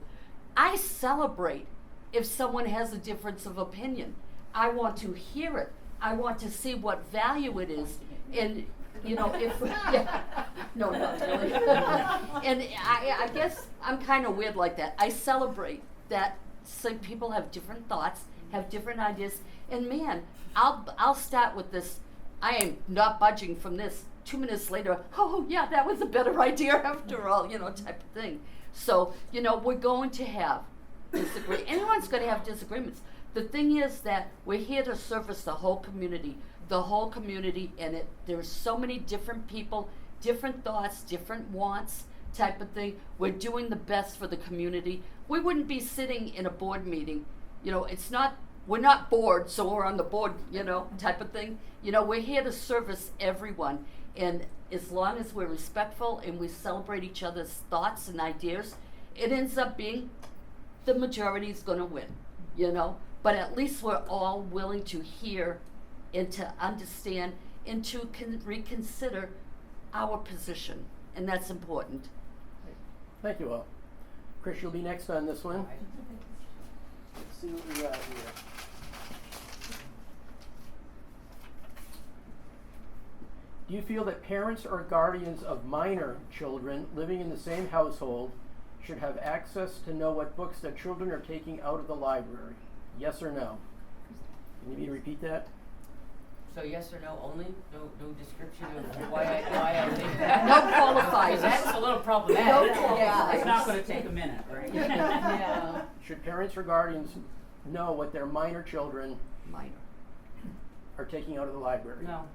I celebrate if someone has a difference of opinion. I want to hear it. I want to see what value it is. And, no, not really. And I guess I'm kind of weird like that. I celebrate that some people have different thoughts, have different ideas. And man, I'll start with this. I am not budging from this. 2 minutes later, oh yeah, that was a better idea after all, type of thing. So, we're going to have disagreements. Anyone's going to have disagreements. The thing is that we're here to service the whole community, and there's so many different people, different thoughts, different wants, type of thing. We're doing the best for the community. We wouldn't be sitting in a board meeting, we're not bored, so we're on the board, type of thing. We're here to service everyone. And as long as we're respectful and we celebrate each other's thoughts and ideas, it ends up being the majority is going to win, But at least we're all willing to hear and to understand and to reconsider our position. And that's important. Thank you all. Chris, you'll be next on this one. Let's see what we got here. Do you feel that parents or guardians of minor children living in the same household should have access to know what books their children are taking out of the library? Yes or no? You need me to repeat that? So yes or no only? No description of why I think that? No qualifiers. That's a little problematic. No qualifiers. It's not going to take a minute, right? Yeah. Should parents or guardians know what their minor children Minor. are taking out of the library? No.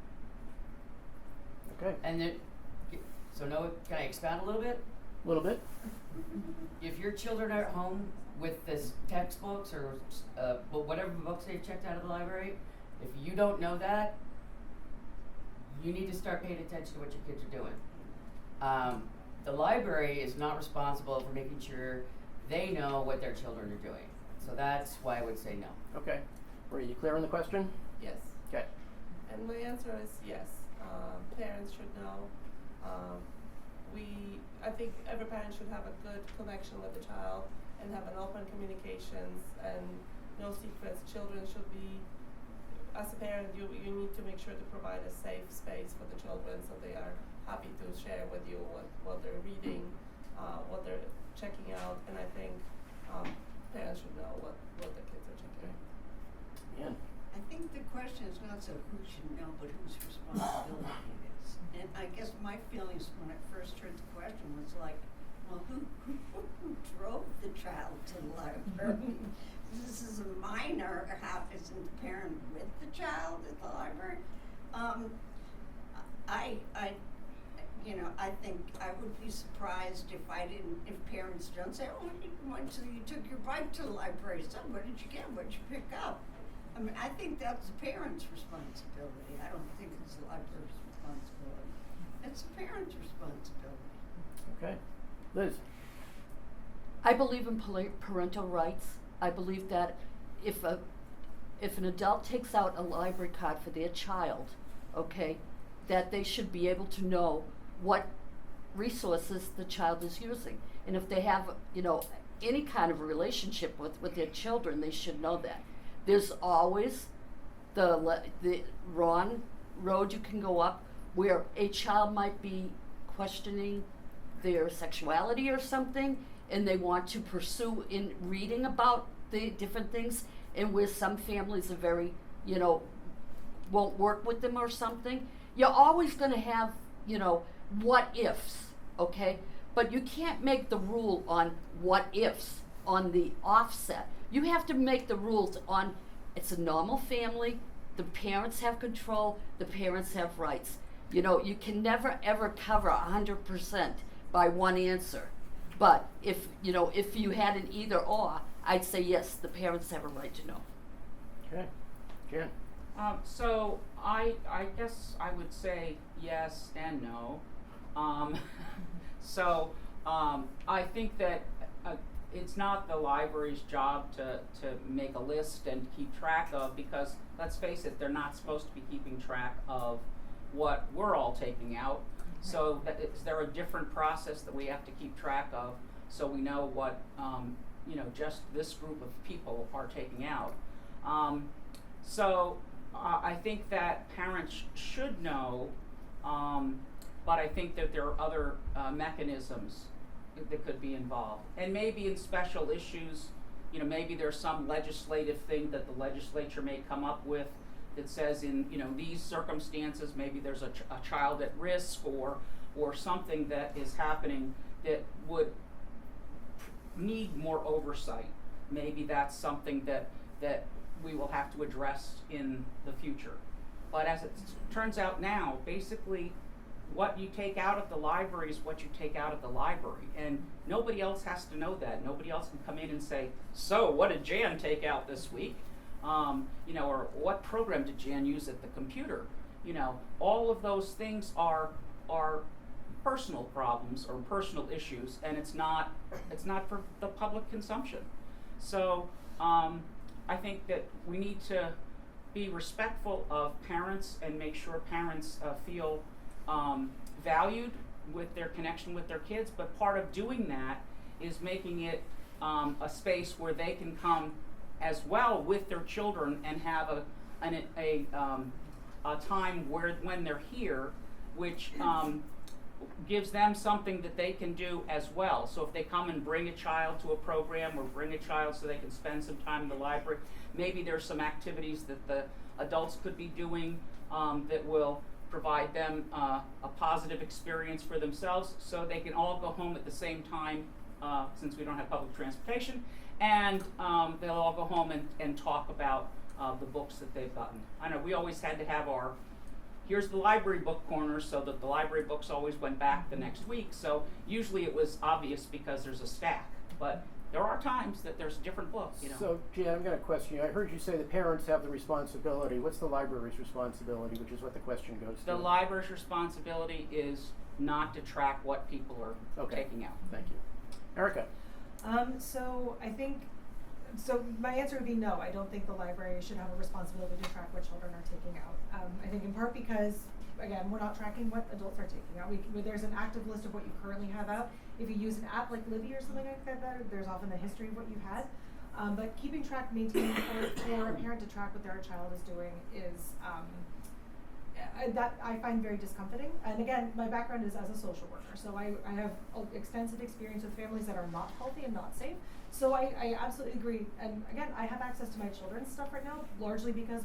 Okay. And so no, can I expand a little bit? A little bit? If your children are at home with this textbooks or whatever books they've checked out of the library, if you don't know that, you need to start paying attention to what your kids are doing. The library is not responsible for making sure they know what their children are doing. So that's why I would say no. Okay. Were you clear on the question? Yes. Okay. And my answer is yes. Parents should know. I think every parent should have a good connection with the child and have an open communications and no secrets. Children should be, as a parent, you need to make sure to provide a safe space for the children so they are happy to share with you what they're reading what they're checking out, and I think parents should know what the kids are checking out. Ian? I think the question is not so who should know, but whose responsibility it is. And I guess my feelings when I first heard the question was like, well, who drove the child to the library? This is a minor. How isn't the parent with the child at the library? I think I would be surprised if parents don't say, oh, you took your bike to the library. So what did you get? What did you pick up? I mean, I think that's the parent's responsibility. I don't think it's the library's responsibility. It's the parent's responsibility. Okay. Liz? I believe in parental rights. I believe that if an adult takes out a library card for their child, okay, that they should be able to know what resources the child is using. And if they have, any kind of a relationship with their children, they should know that. There's always the wrong road you can go up where a child might be questioning their sexuality or something, and they want to pursue in reading about the different things, and where some families are very, won't work with them or something. You're always going to have, what ifs, okay? But you can't make the rule on what ifs on the offset. You have to make the rules on it's a normal family, the parents have control, the parents have rights. You can never ever cover 100% by one answer. But if you had an either or, I'd say yes, the parents have a right to know. Okay. Jan? So I guess I would say yes and no. I think that it's not the library's job to make a list and keep track of, because let's face it, they're not supposed to be keeping track of what we're all taking out. So is there a different process that we have to keep track of so we know what just this group of people are taking out? I think that parents should know, but I think that there are other mechanisms that could be involved. And maybe in special issues, maybe there's some legislative thing that the legislature may come up with that says in these circumstances, maybe there's a child at risk or something that is happening that would need more oversight. Maybe that's something that we will have to address in the future. But as it turns out now, basically what you take out of the library is what you take out of the library, and nobody else has to know that. Nobody else can come in and say, so what did Jan take out this week? Or what program did Jan use at the computer? All of those things are personal problems or personal issues, and it's not for the public consumption. So I think that we need to be respectful of parents and make sure parents feel valued with their connection with their kids, but part of doing that is making it a space where they can come as well with their children and have a time when they're here, which gives them something that they can do as well. So if they come and bring a child to a program or bring a child so they can spend some time in the library, maybe there's some activities that the adults could be doing that will provide them a positive experience for themselves, so they can all go home at the same time, since we don't have public transportation, and they'll all go home and talk about the books that they've gotten. I know we always had to have here's the library book corner, so that the library books always went back the next week, so usually it was obvious because there's a stack, but there are times that there's a different book, So, Jan, I'm going to question you. I heard you say the parents have the responsibility. What's the library's responsibility, which is what the question goes to? The library's responsibility is not to track what people are taking out. Thank you. Erica? So my answer would be no. I don't think the library should have a responsibility to track what children are taking out. I think in part because, again, we're not tracking what adults are taking out. There's an active list of what you currently have out. If you use an app like Libby or something like that, there's often a history of what you've had. But keeping track, maintaining for a parent to track what their child is doing is that I find very discomforting. And again, my background is as a social worker, so I have extensive experience with families that are not healthy and not safe. So I absolutely agree. And again, I have access to my children's stuff right now, largely because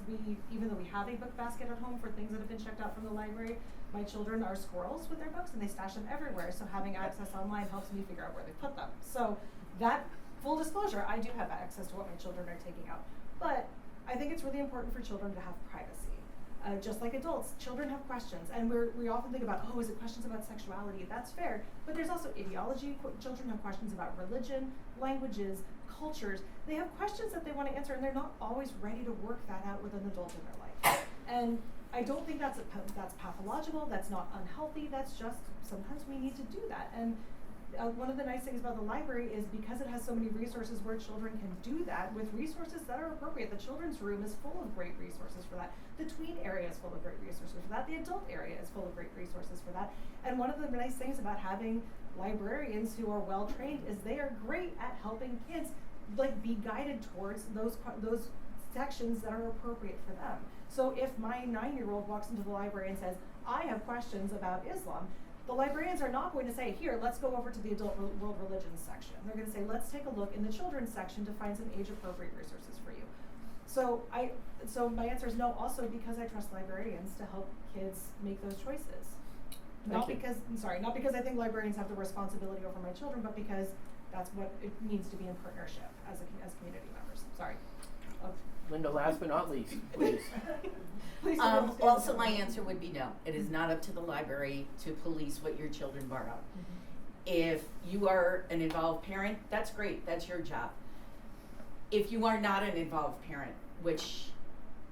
even though we have a book basket at home for things that have been checked out from the library, my children are squirrels with their books and they stash them everywhere. So having access online helps me figure out where they put them. So that, full disclosure, I do have access to what my children are taking out. But I think it's really important for children to have privacy. Just like adults, children have questions, and we often think about, oh, is it questions about sexuality? That's fair, but there's also ideology. Children have questions about religion, languages, cultures. They have questions that they want to answer, and they're not always ready to work that out with an adult in their life. And I don't think that's pathological. That's not unhealthy. That's just sometimes we need to do that. And one of the nice things about the library is because it has so many resources where children can do that with resources that are appropriate. The children's room is full of great resources for that. The tween area is full of great resources for that. The adult area is full of great resources for that. And one of the nice things about having librarians who are well trained is they are great at helping kids be guided towards those sections that are appropriate for them. So if my 9-year-old walks into the library and says, I have questions about Islam, the librarians are not going to say, here, let's go over to the adult world religions section. They're going to say, let's take a look in the children's section to find some age-appropriate resources for you. So my answer is no, also because I trust librarians to help kids make those choices. Not because I think librarians have the responsibility over my children, but because that's what it means to be in partnership as community members. Sorry. Linda, last but not least, please. Please Also, my answer would be no. It is not up to the library to police what your children borrow. Mm-hmm. If you are an involved parent, that's great. That's your job. If you are not an involved parent, which,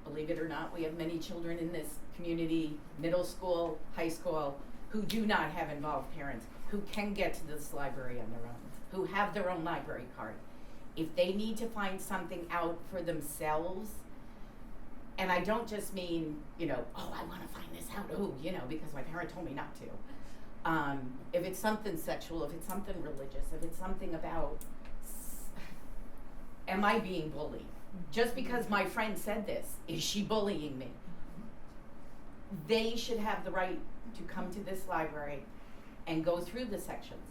believe it or not, we have many children in this community, middle school, high school, who do not have involved parents, who can get to this library on their own, who have their own library card. If they need to find something out for themselves, and I don't just mean, oh, I want to find this out, because my parent told me not to. If it's something sexual, if it's something religious, if it's something about, am I being bullied? Just because my friend said this, is she bullying me? They should have the right to come to this library and go through the sections.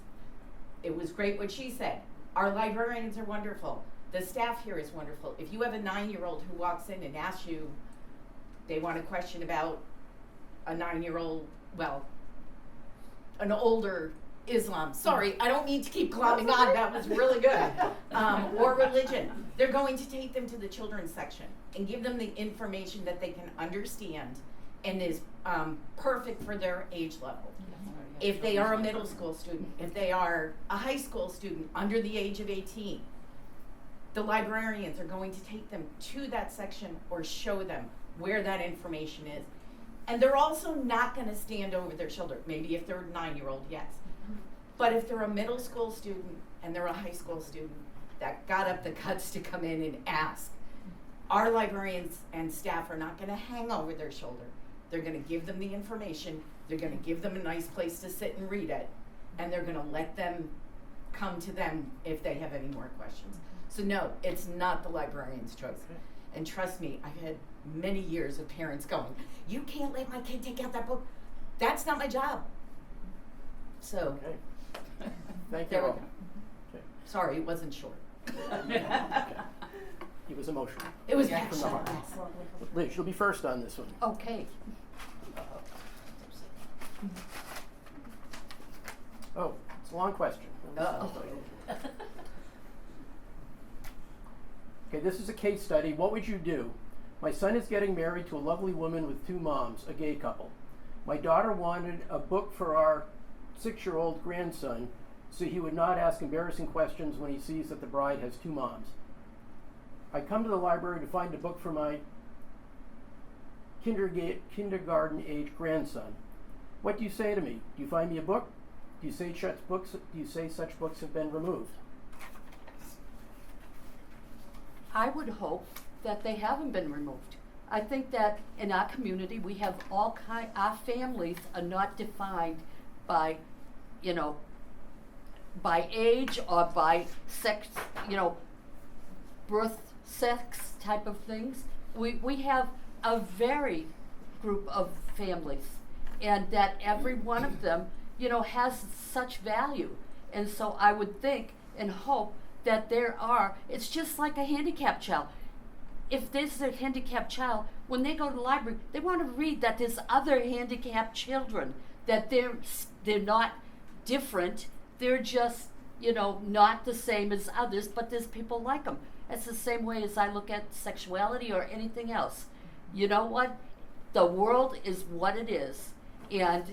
It was great what she said. Our librarians are wonderful. The staff here is wonderful. If you have a 9-year-old who walks in and asks you, they want a question about a 9-year-old, an older Islam. Sorry, I don't mean to keep climbing on. That was really good. Or religion. They're going to take them to the children's section and give them the information that they can understand and is perfect for their age level. If they are a middle school student, if they are a high school student under the age of 18, the librarians are going to take them to that section or show them where that information is. And they're also not going to stand over their shoulder. Maybe if they're a 9-year-old, yes. But if they're a middle school student and they're a high school student that got up the guts to come in and ask, our librarians and staff are not going to hang over their shoulder. They're going to give them the information. They're going to give them a nice place to sit and read it. And they're going to let them come to them if they have any more questions. So no, it's not the librarian's choice. Okay. And trust me, I've had many years of parents going, you can't let my kid take out that book. That's not my job. So, Okay. Thank you there we all. go. Okay. Sorry, it wasn't short. He was emotional. It was Yeah. From the heart. passionate. Liz, you'll be first on this one. Okay. Oh, it's a long question. Uh-oh. Okay, this is a case study. What would you do? My son is getting married to a lovely woman with 2 moms, a gay couple. My daughter wanted a book for our 6-year-old grandson so he would not ask embarrassing questions when he sees that the bride has 2 moms. I come to the library to find a book for my kindergarten age grandson. What do you say to me? Do you find me a book? Do you say such books have been removed? I would hope that they haven't been removed. I think that in our community we have our families are not defined by, by age or by sex, birth, sex type of things. We have a very group of families, and that every one of them, you know, has such value. And so I would think and hope that it's just like a handicapped child. If there's a handicapped child, when they go to the library, they want to read that there's other handicapped children, that they're not different, they're just, you know, not the same as others, but there's people like them. It's the same way as I look at sexuality or anything else. You know what? The world is what it is, and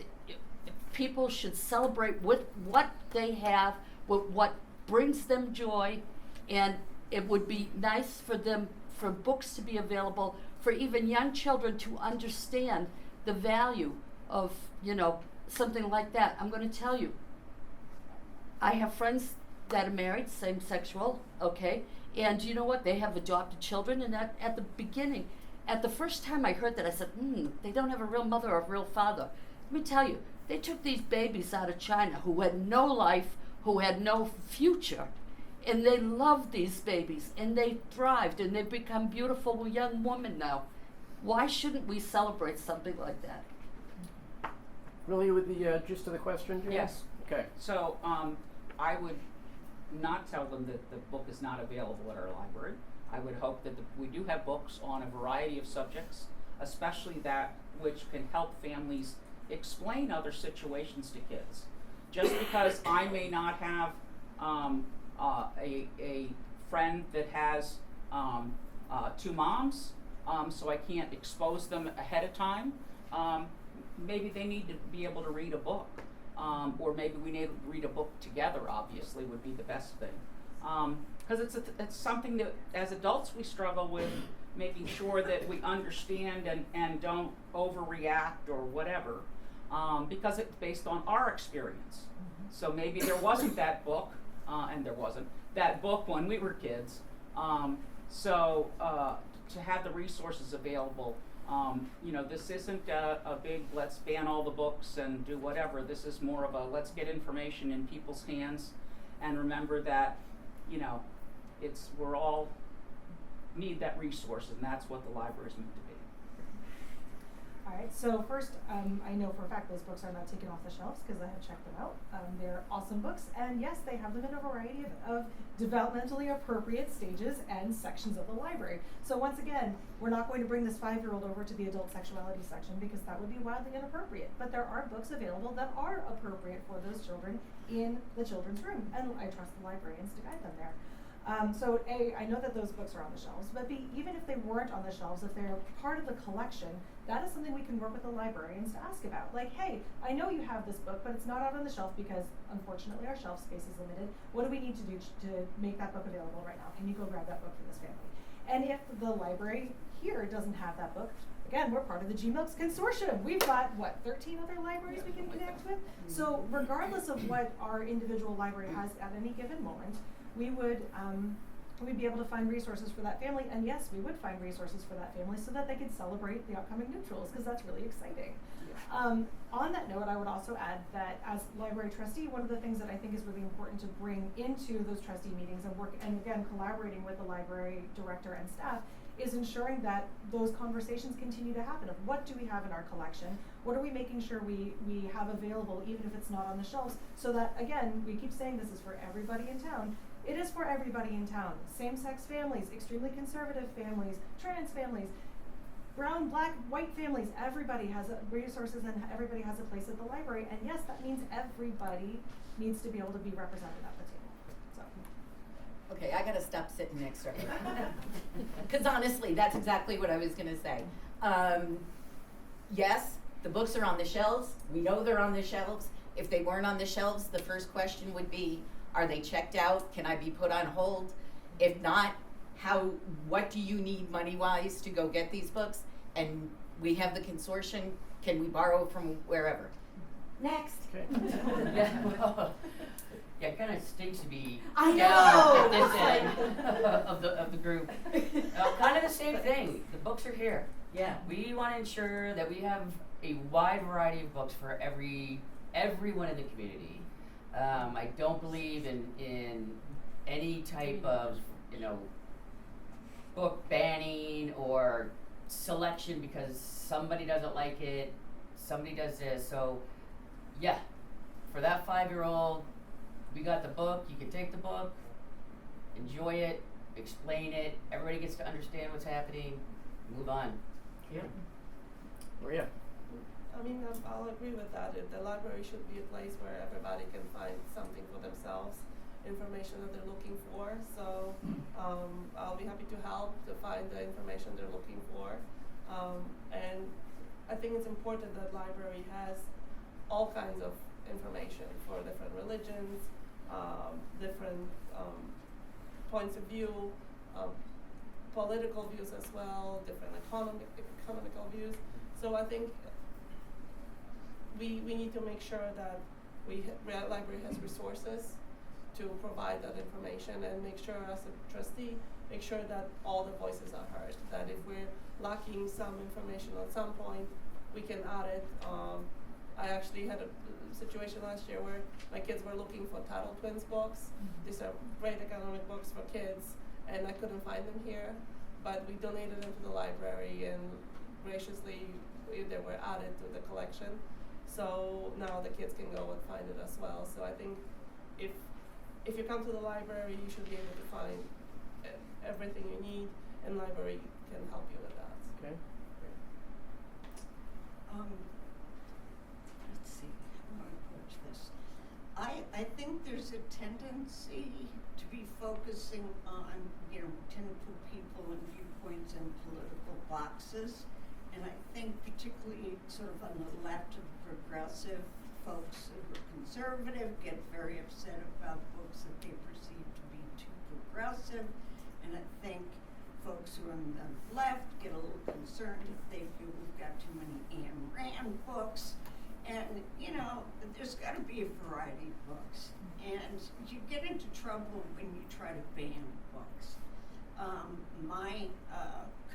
people should celebrate with what they have, with what brings them joy, and it would be nice for them, for books to be available for even young children to understand the value of, you know, something like that. I'm going to tell you, I have friends that are married, same sexual, okay, and you know what? They have adopted children, and at the beginning, at the first time I heard that, I said, they don't have a real mother or a real father. Let me tell you, they took these babies out of China who had no life, who had no future, and they loved these babies, and they thrived, and they've become beautiful young women now. Why shouldn't we celebrate something like that? Really, with the gist of the question, James? Yes. Okay. So I would not tell them that the book is not available at our library. I would hope that we do have books on a variety of subjects, especially that which can help families explain other situations to kids. Just because I may not have a friend that has two moms, so I can't expose them ahead of time, maybe they need to be able to read a book. Or maybe we need to read a book together, obviously, would be the best thing. Because it's something that, as adults, we struggle with making sure that we understand and don't overreact or whatever, because it's based on our experience. So maybe there wasn't that book, and there wasn't that book when we were kids. So to have the resources available, you know, this isn't a big let's ban all the books and do whatever. This is more of a let's get information in people's hands, and remember that, you know, we're all need that resource, and that's what the library is meant to be. All right, so first, I know for a fact those books are not taken off the shelves because I have checked them out. They're awesome books, and yes, they have them in a variety of developmentally appropriate stages and sections of the library. So once again, we're not going to bring this 5-year-old over to the adult sexuality section because that would be wildly inappropriate. But there are books available that are appropriate for those children in the children's room, and I trust the librarians to guide them there. So A, I know that those books are on the shelves, but B, even if they weren't on the shelves, if they're part of the collection, that is something we can work with the librarians to ask about. Like, hey, I know you have this book, but it's not out on the shelf because unfortunately our shelf space is limited. What do we need to do to make that book available right now? Can you go grab that book for this family? And if the library here doesn't have that book, again, we're part of the GMILKS consortium. We've got, 13 other libraries we can connect with? So regardless of what our individual library has at any given moment, we would we'd be able to find resources for that family, and yes, we would find resources for that family so that they could celebrate the upcoming neutrals, because that's really exciting. On that note, I would also add that as library trustee, one of the things that I think is really important to bring into those trustee meetings and work, and again, collaborating with the library director and staff, is ensuring that those conversations continue to happen of what do we have in our collection, what are we making sure we have available even if it's not on the shelves, so that, again, we keep saying this is for everybody in town. It is for everybody in town. Same-sex families, extremely conservative families, trans families, brown, black, white families, everybody has resources and everybody has a place at the library, and yes, that means everybody needs to be able to be represented at the table. So. Okay, I gotta stop sitting next to her. Because honestly, that's exactly what I was gonna say. Yes, the books are on the shelves. We know they're on the shelves. If they weren't on the shelves, the first question would be, are they checked out? Can I be put on hold? If not, what do you need money-wise to go get these books? And we have the consortium. Can we borrow from wherever? Next. Okay. Yeah, it kind of stinks to be I know! down at this end of the group. Kind of the same thing. The books are here. Yeah. We want to ensure that we have a wide variety of books for everyone in the community. I don't believe in any type of, book banning or selection because somebody doesn't like it, somebody does this. So, yeah, for that 5-year-old, we got the book. You can take the book, enjoy it, explain it. Everybody gets to understand what's happening. Move on. Maria? I mean, I'll agree with that. The library should be a place where everybody can find something for themselves, information that they're looking for. So I'll be happy to help to find the information they're looking for. And I think it's important that library has all kinds of information for different religions, different points of view, political views as well, different economical views. So I think we need to make sure that library has resources to provide that information, and make sure as a trustee, make sure that all the voices are heard, that if we're lacking some information at some point, we can add it. I actually had a situation last year where my kids were looking for Tuttle Twins books. These are great economic books for kids, and I couldn't find them here, but we donated them to the library, and graciously they were added to the collection. So now the kids can go and find it as well. So I think if you come to the library, you should be able to find everything you need, and library can help you with that. Okay. Let's see, how do I approach this? I think there's a tendency to be focusing on, tend to put people and viewpoints in political boxes. And I think particularly sort of on the left of progressive folks who are conservative get very upset about books that they perceive to be too progressive. And I think folks who are on the left get a little concerned if they feel we've got too many Ayn Rand books. And, there's got to be a variety of books. And you get into trouble when you try to ban books. My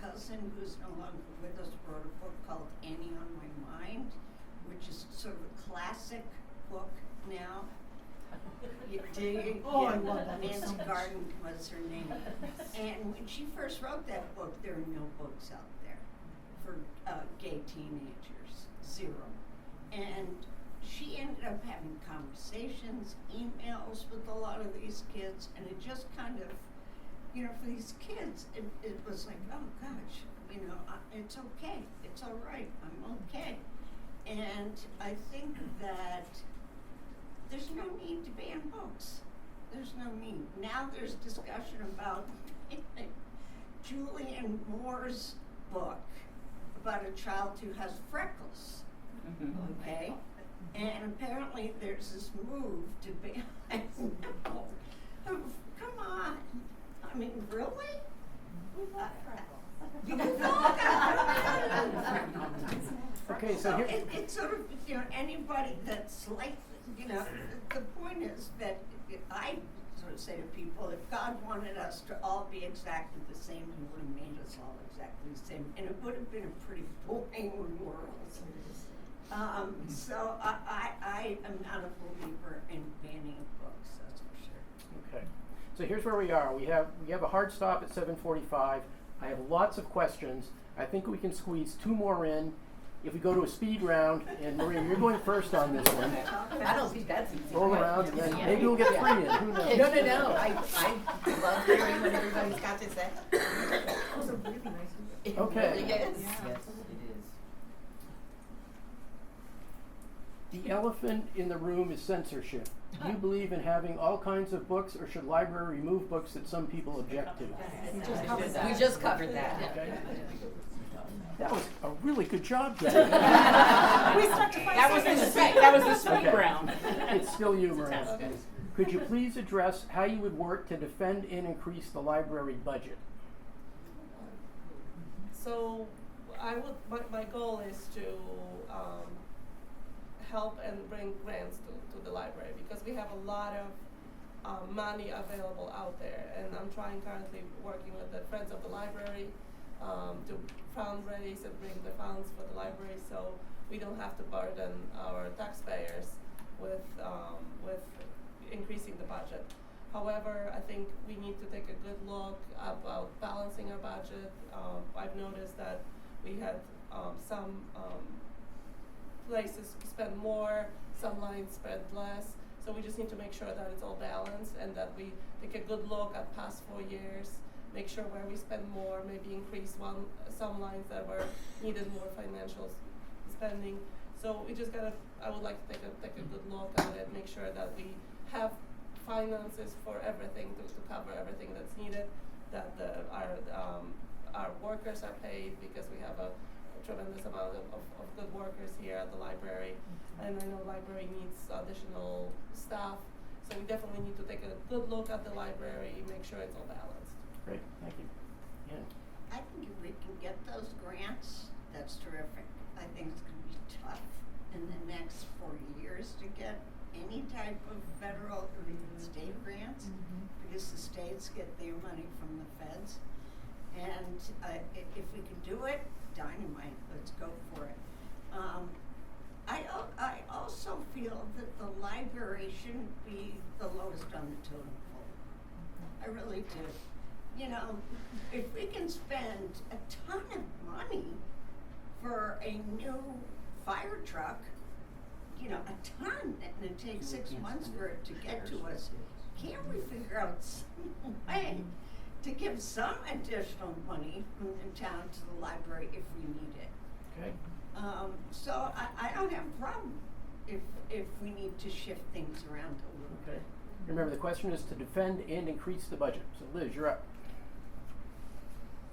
cousin, who's no longer with us, wrote a book called Annie on My Mind, which is sort of a classic book now. I love that book so Nancy much. Garden was her name. And when she first wrote that book, there were no books out there for gay teenagers, 0. And she ended up having conversations, emails with a lot of these kids, and it just kind of, for these kids, it was like, oh gosh, it's okay, it's all right, I'm okay. And I think that there's no need to ban books. There's no need. Now there's discussion about Julianne Moore's book about a child who has freckles, okay? And apparently there's this move to ban no. Come on. I mean, really? Okay, so So here. it's sort of, anybody that's like, the point is that I sort of say to people, if God wanted us to all be exactly the same, He would have made us all exactly the same, and it would have been a pretty boring world. So I am not a believer in banning books, that's for sure. Okay. So here's where we are. We have a hard stop at 7:45. I have lots of questions. I think we can squeeze 2 more in. If we go to a speed round, and Maria, you're going first on this one. I don't think that's easy. Roll around, and then maybe we'll get 3 in. Who knows? No. I love hearing what everybody's got to say. That was a really nice one. It Okay. really is. Yes, it is. The elephant in the room is censorship. Do you believe in having all kinds of books, or should library remove books that some people object to? We just covered that. Okay. That was a really good job, Jen. We start to find That was the speed Okay. round. It's still you, Maria. Could you please address how you would work to defend and increase the library budget? So my goal is to help and bring grants to the library, because we have a lot of money available out there, and I'm currently working with the Friends of the Library to fundraise and bring the funds for the library, so we don't have to burden our taxpayers with increasing the budget. However, I think we need to take a good look about balancing our budget. I've noticed that we had some places spend more, some lines spend less. So we just need to make sure that it's all balanced and that we take a good look at past 4 years, make sure where we spend more, maybe increase some lines that were needed more financial spending. So we just gotta, I would like to take a good look at it, make sure that we have finances for everything to cover everything that's needed, that our workers are paid because we have a tremendous amount of good workers here at the library, and I know library needs additional staff, so we definitely need to take a good look at the library, make sure it's all balanced. Great, thank you. Yeah. I think if we can get those grants, that's terrific. I think it's gonna be tough in the next 4 years to get any type of federal or even state grants, because the states get their money from the feds. And if we can do it, dynamite, let's go for it. I also feel that the library shouldn't be the lowest on the totem pole. I really do. You know, if we can spend a ton of money for a new fire truck, you know, a ton, and it takes 6 months for it to get to us, can't we figure out some way to give some additional money from the town to the library if we need it? Okay. So I don't have a problem if we need to shift things around a little Okay. bit. Remember, the question is to defend and increase the budget. So Liz, you're up.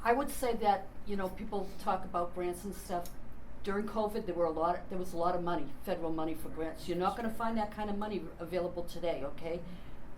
I would say that, you know, people talk about grants and stuff. During COVID, there was a lot of money, federal money for grants. You're not gonna find that kind of money available today, okay?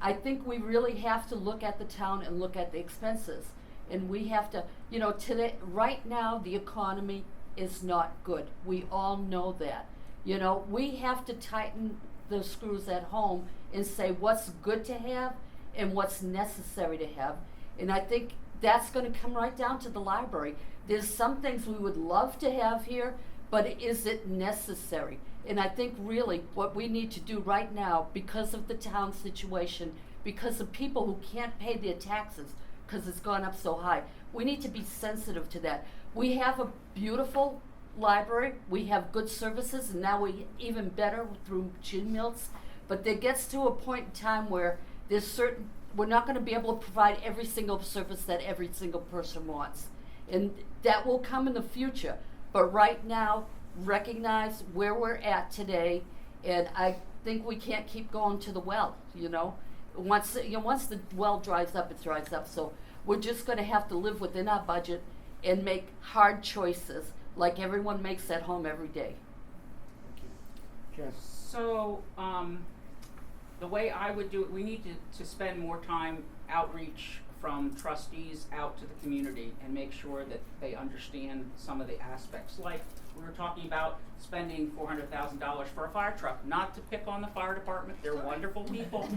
I think we really have to look at the town and look at the expenses. And we have to, you know, today, right now, the economy is not good. We all know that. You know, we have to tighten the screws at home and say what's good to have and what's necessary to have. And I think that's gonna come right down to the library. There's some things we would love to have here, but is it necessary? And I think really what we need to do right now, because of the town situation, because of people who can't pay their taxes, because it's gone up so high, we need to be sensitive to that. We have a beautiful library, we have good services, and now we even better through gym meals, but there gets to a point in time where we're not gonna be able to provide every single service that every single person wants. And that will come in the future. But right now, recognize where we're at today, and I think we can't keep going to the well, you know? Once the well dries up, it dries up. So we're just gonna have to live within our budget and make hard choices like everyone makes at home every day. Thank you. Jen. So, the way I would do it, we need to spend more time outreach from trustees out to the community and make sure that they understand some of the aspects. Like we were talking about spending $400,000 for a fire truck. Not to pick on the fire department, they're wonderful people.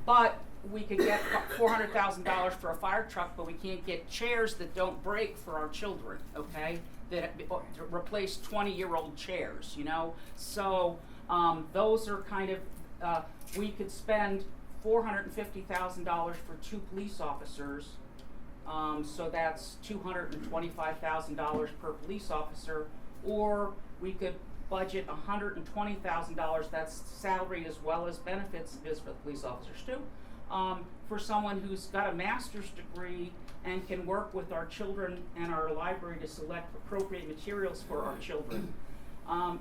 But we could get $400,000 for a fire truck, but we can't get chairs that don't break for our children, okay? That to replace 20-year-old chairs, you know? So those are kind of, we could spend $450,000 for 2 police officers, so that's $225,000 per police officer, or we could budget $120,000, that's salary as well as benefits is for the police officers too, for someone who's got a master's degree and can work with our children and our library to select appropriate materials for our children.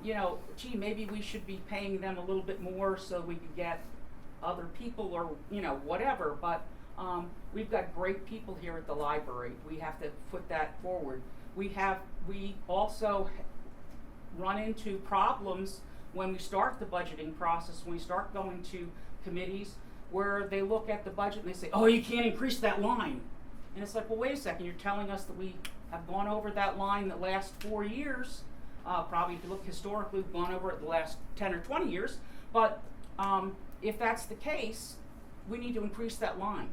You know, gee, maybe we should be paying them a little bit more so we could get other people or, you know, whatever, but we've got great people here at the library. We have to put that forward. We also run into problems when we start the budgeting process, when we start going to committees where they look at the budget and they say, oh, you can't increase that line. And it's like, well, wait a second, you're telling us that we have gone over that line the last 4 years. Probably if you look historically, we've gone over it the last 10 or 20 years, but if that's the case, we need to increase that line.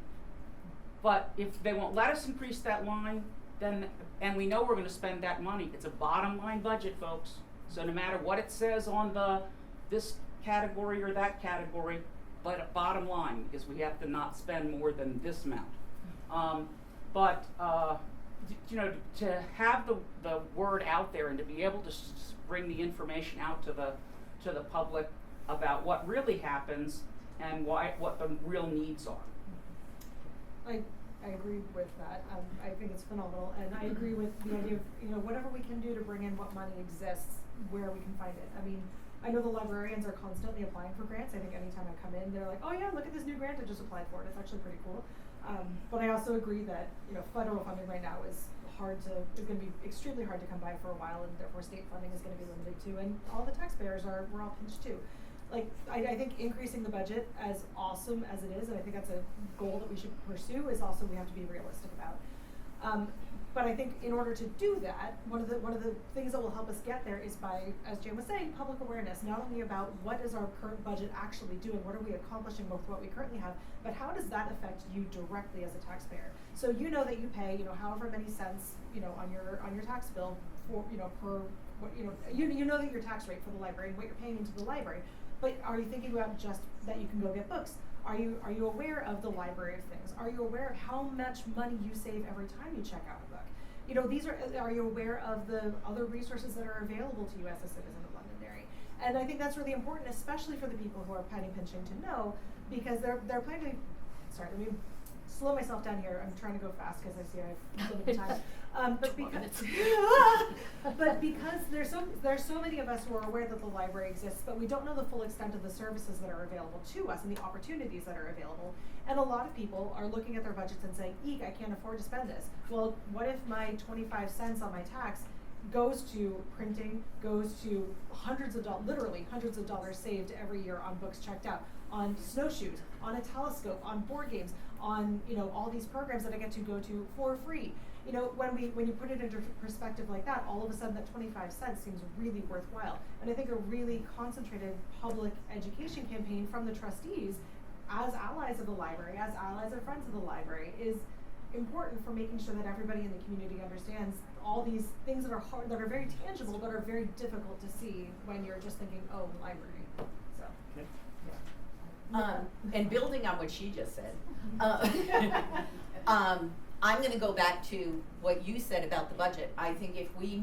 But if they won't let us increase that line, then, and we know we're gonna spend that money, it's a bottom line budget, folks. So no matter what it says on this category or that category, but a bottom line, because we have to not spend more than this amount. to have the word out there and to be able to bring the information out to the public about what really happens and what the real needs are. I agree with that. I think it's phenomenal, and I agree with the idea of, whatever we can do to bring in what money exists, where we can find it. I mean, I know the librarians are constantly applying for grants. I think anytime I come in, they're like, oh yeah, look at this new grant I just applied for. It's actually pretty cool. But I also agree that, federal funding right now is going to be extremely hard to come by for a while, and therefore state funding is going to be limited too, and all the taxpayers we're all pinched too. Like, I think increasing the budget, as awesome as it is, and I think that's a goal that we should pursue, is also we have to be realistic about. But I think in order to do that, one of the things that will help us get there is by, as Jane was saying, public awareness, not only about what is our current budget actually doing, what are we accomplishing with what we currently have, but how does that affect you directly as a taxpayer? So you know that you pay, however many cents, on your tax bill for, per, what, you know that your tax rate for the library and what you're paying into the library. But are you thinking about just that you can go get books? Are you aware of the library of things? Are you aware of how much money you save every time you check out a book? Are you aware of the other resources that are available to you as a citizen of Londonderry? And I think that's really important, especially for the people who are penny pinching, to know, because they're planning to, sorry, let me slow myself down here. I'm trying to go fast because I see I have limited time. But because there's so many of us who are aware that the library exists, but we don't know the full extent of the services that are available to us and the opportunities that are available. And a lot of people are looking at their budgets and saying, eek, I can't afford to spend this. Well, what if my 25 cents on my tax goes to printing, goes to literally hundreds of dollars saved every year on books checked out, on snowshoes, on a telescope, on board games, on all these programs that I get to go to for free. When you put it into perspective like that, all of a sudden that 25 cents seems really worthwhile. And I think a really concentrated public education campaign from the trustees, as allies of the library, as allies or friends of the library, is important for making sure that everybody in the community understands all these things that are hard, that are very tangible, but are very difficult to see when you're just thinking, oh, library. So. Okay. And building on what she just said, I'm going to go back to what you said about the budget. I think if we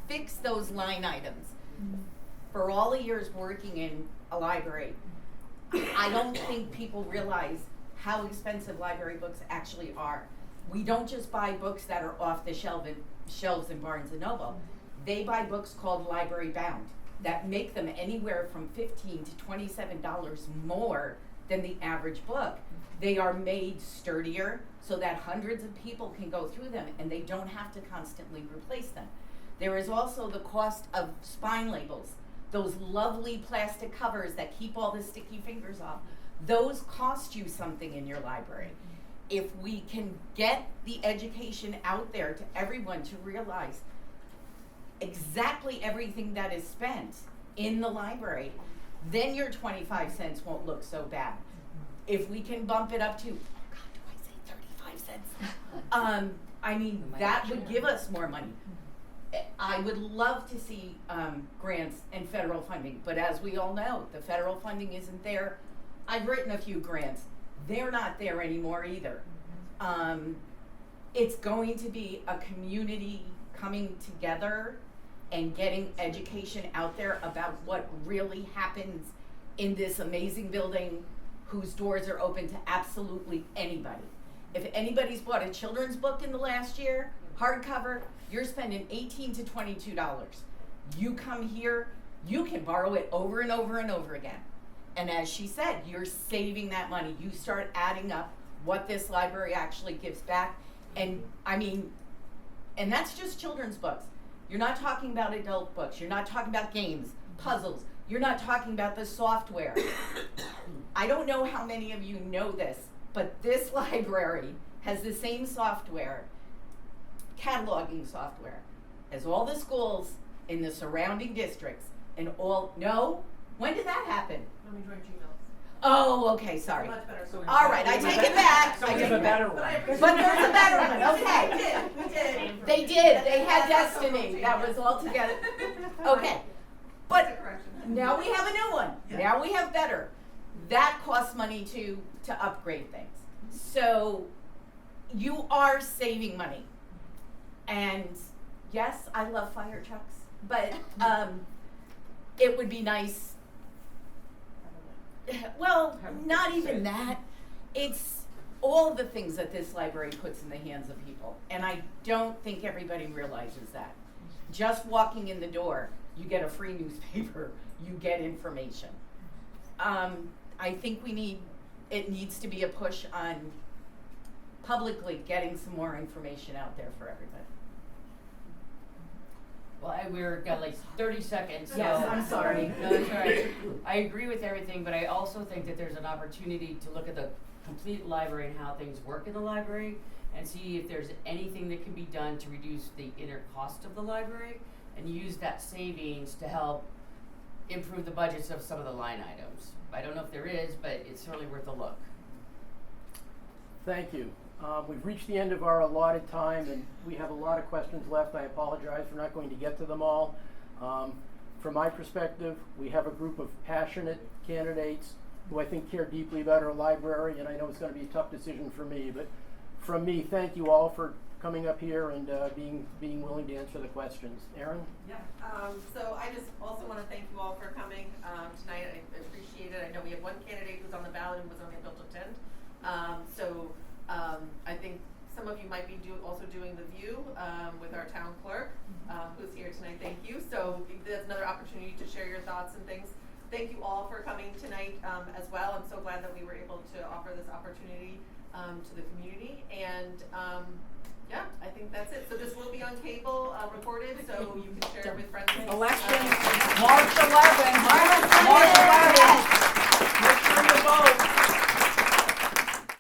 fix those line items for all the years working in a library, I don't think people realize how expensive library books actually are. We don't just buy books that are off the shelves in Barnes & Noble. They buy books called library bound that make them anywhere from $15 to $27 more than the average book. They are made sturdier so that hundreds of people can go through them and they don't have to constantly replace them. There is also the cost of spine labels, those lovely plastic covers that keep all the sticky fingers off. Those cost you something in your library. If we can get the education out there to everyone to realize exactly everything that is spent in the library, then your 25 cents won't look so bad. If we can bump it up to, oh God, do I say 35 cents? I mean, that would give us more money. I would love to see grants and federal funding, but as we all know, the federal funding isn't there. I've written a few grants. They're not there anymore either. It's going to be a community coming together and getting education out there about what really happens in this amazing building whose doors are open to absolutely anybody. If anybody's bought a children's book in the last year, hardcover, you're spending $18 to $22. You come here, you can borrow it over and over and over again. And as she said, you're saving that money. You start adding up what this library actually gives back. And I mean, and that's just children's books. You're not talking about adult books. You're not talking about games, puzzles. You're not talking about the software. I don't know how many of you know this, but this library has the same software, cataloging software, as all the schools in the surrounding districts and all. No? When did that happen? When we joined Gmail. Oh, okay, sorry. Much better. So All right, I take it back. So I we take have a it better back. one. But there's a better one, okay. We did. They did. They had destiny. That was all together. Okay. But now we have a new one. Yeah. Now we have better. That costs money to upgrade things. So you are saving money. And yes, I love fire trucks, but it would be nice. Well, not even that. It's all the things that this library puts in the hands of people. And I don't think everybody realizes that. Just walking in the door, you get a free newspaper, you get information. I think it needs to be a push on publicly getting some more information out there for everybody. Well, we're got like 30 seconds, so. Yes, I'm sorry. No, that's all right. I agree with everything, but I also think that there's an opportunity to look at the complete library and how things work in the library and see if there's anything that can be done to reduce the inner cost of the library and use that savings to help improve the budgets of some of the line items. I don't know if there is, but it's certainly worth a look. Thank you. We've reached the end of our allotted time, and we have a lot of questions left. I apologize for not going to get to them all. From my perspective, we have a group of passionate candidates who I think care deeply about our library, and I know it's going to be a tough decision for me. But from me, thank you all for coming up here and being willing to answer the questions. Erin? Yeah, so I just also want to thank you all for coming tonight. I appreciate it. I know we have one candidate who's on the ballot and was only able to attend. I think some of you might be also doing the view with our town clerk who's here tonight. Thank you. So that's another opportunity to share your thoughts and things. Thank you all for coming tonight as well. I'm so glad that we were able to offer this opportunity to the community. And yeah, I think that's it. So this will be on cable recorded, so you can share it with friends. Election, March 11th. March 11th. Make sure you vote.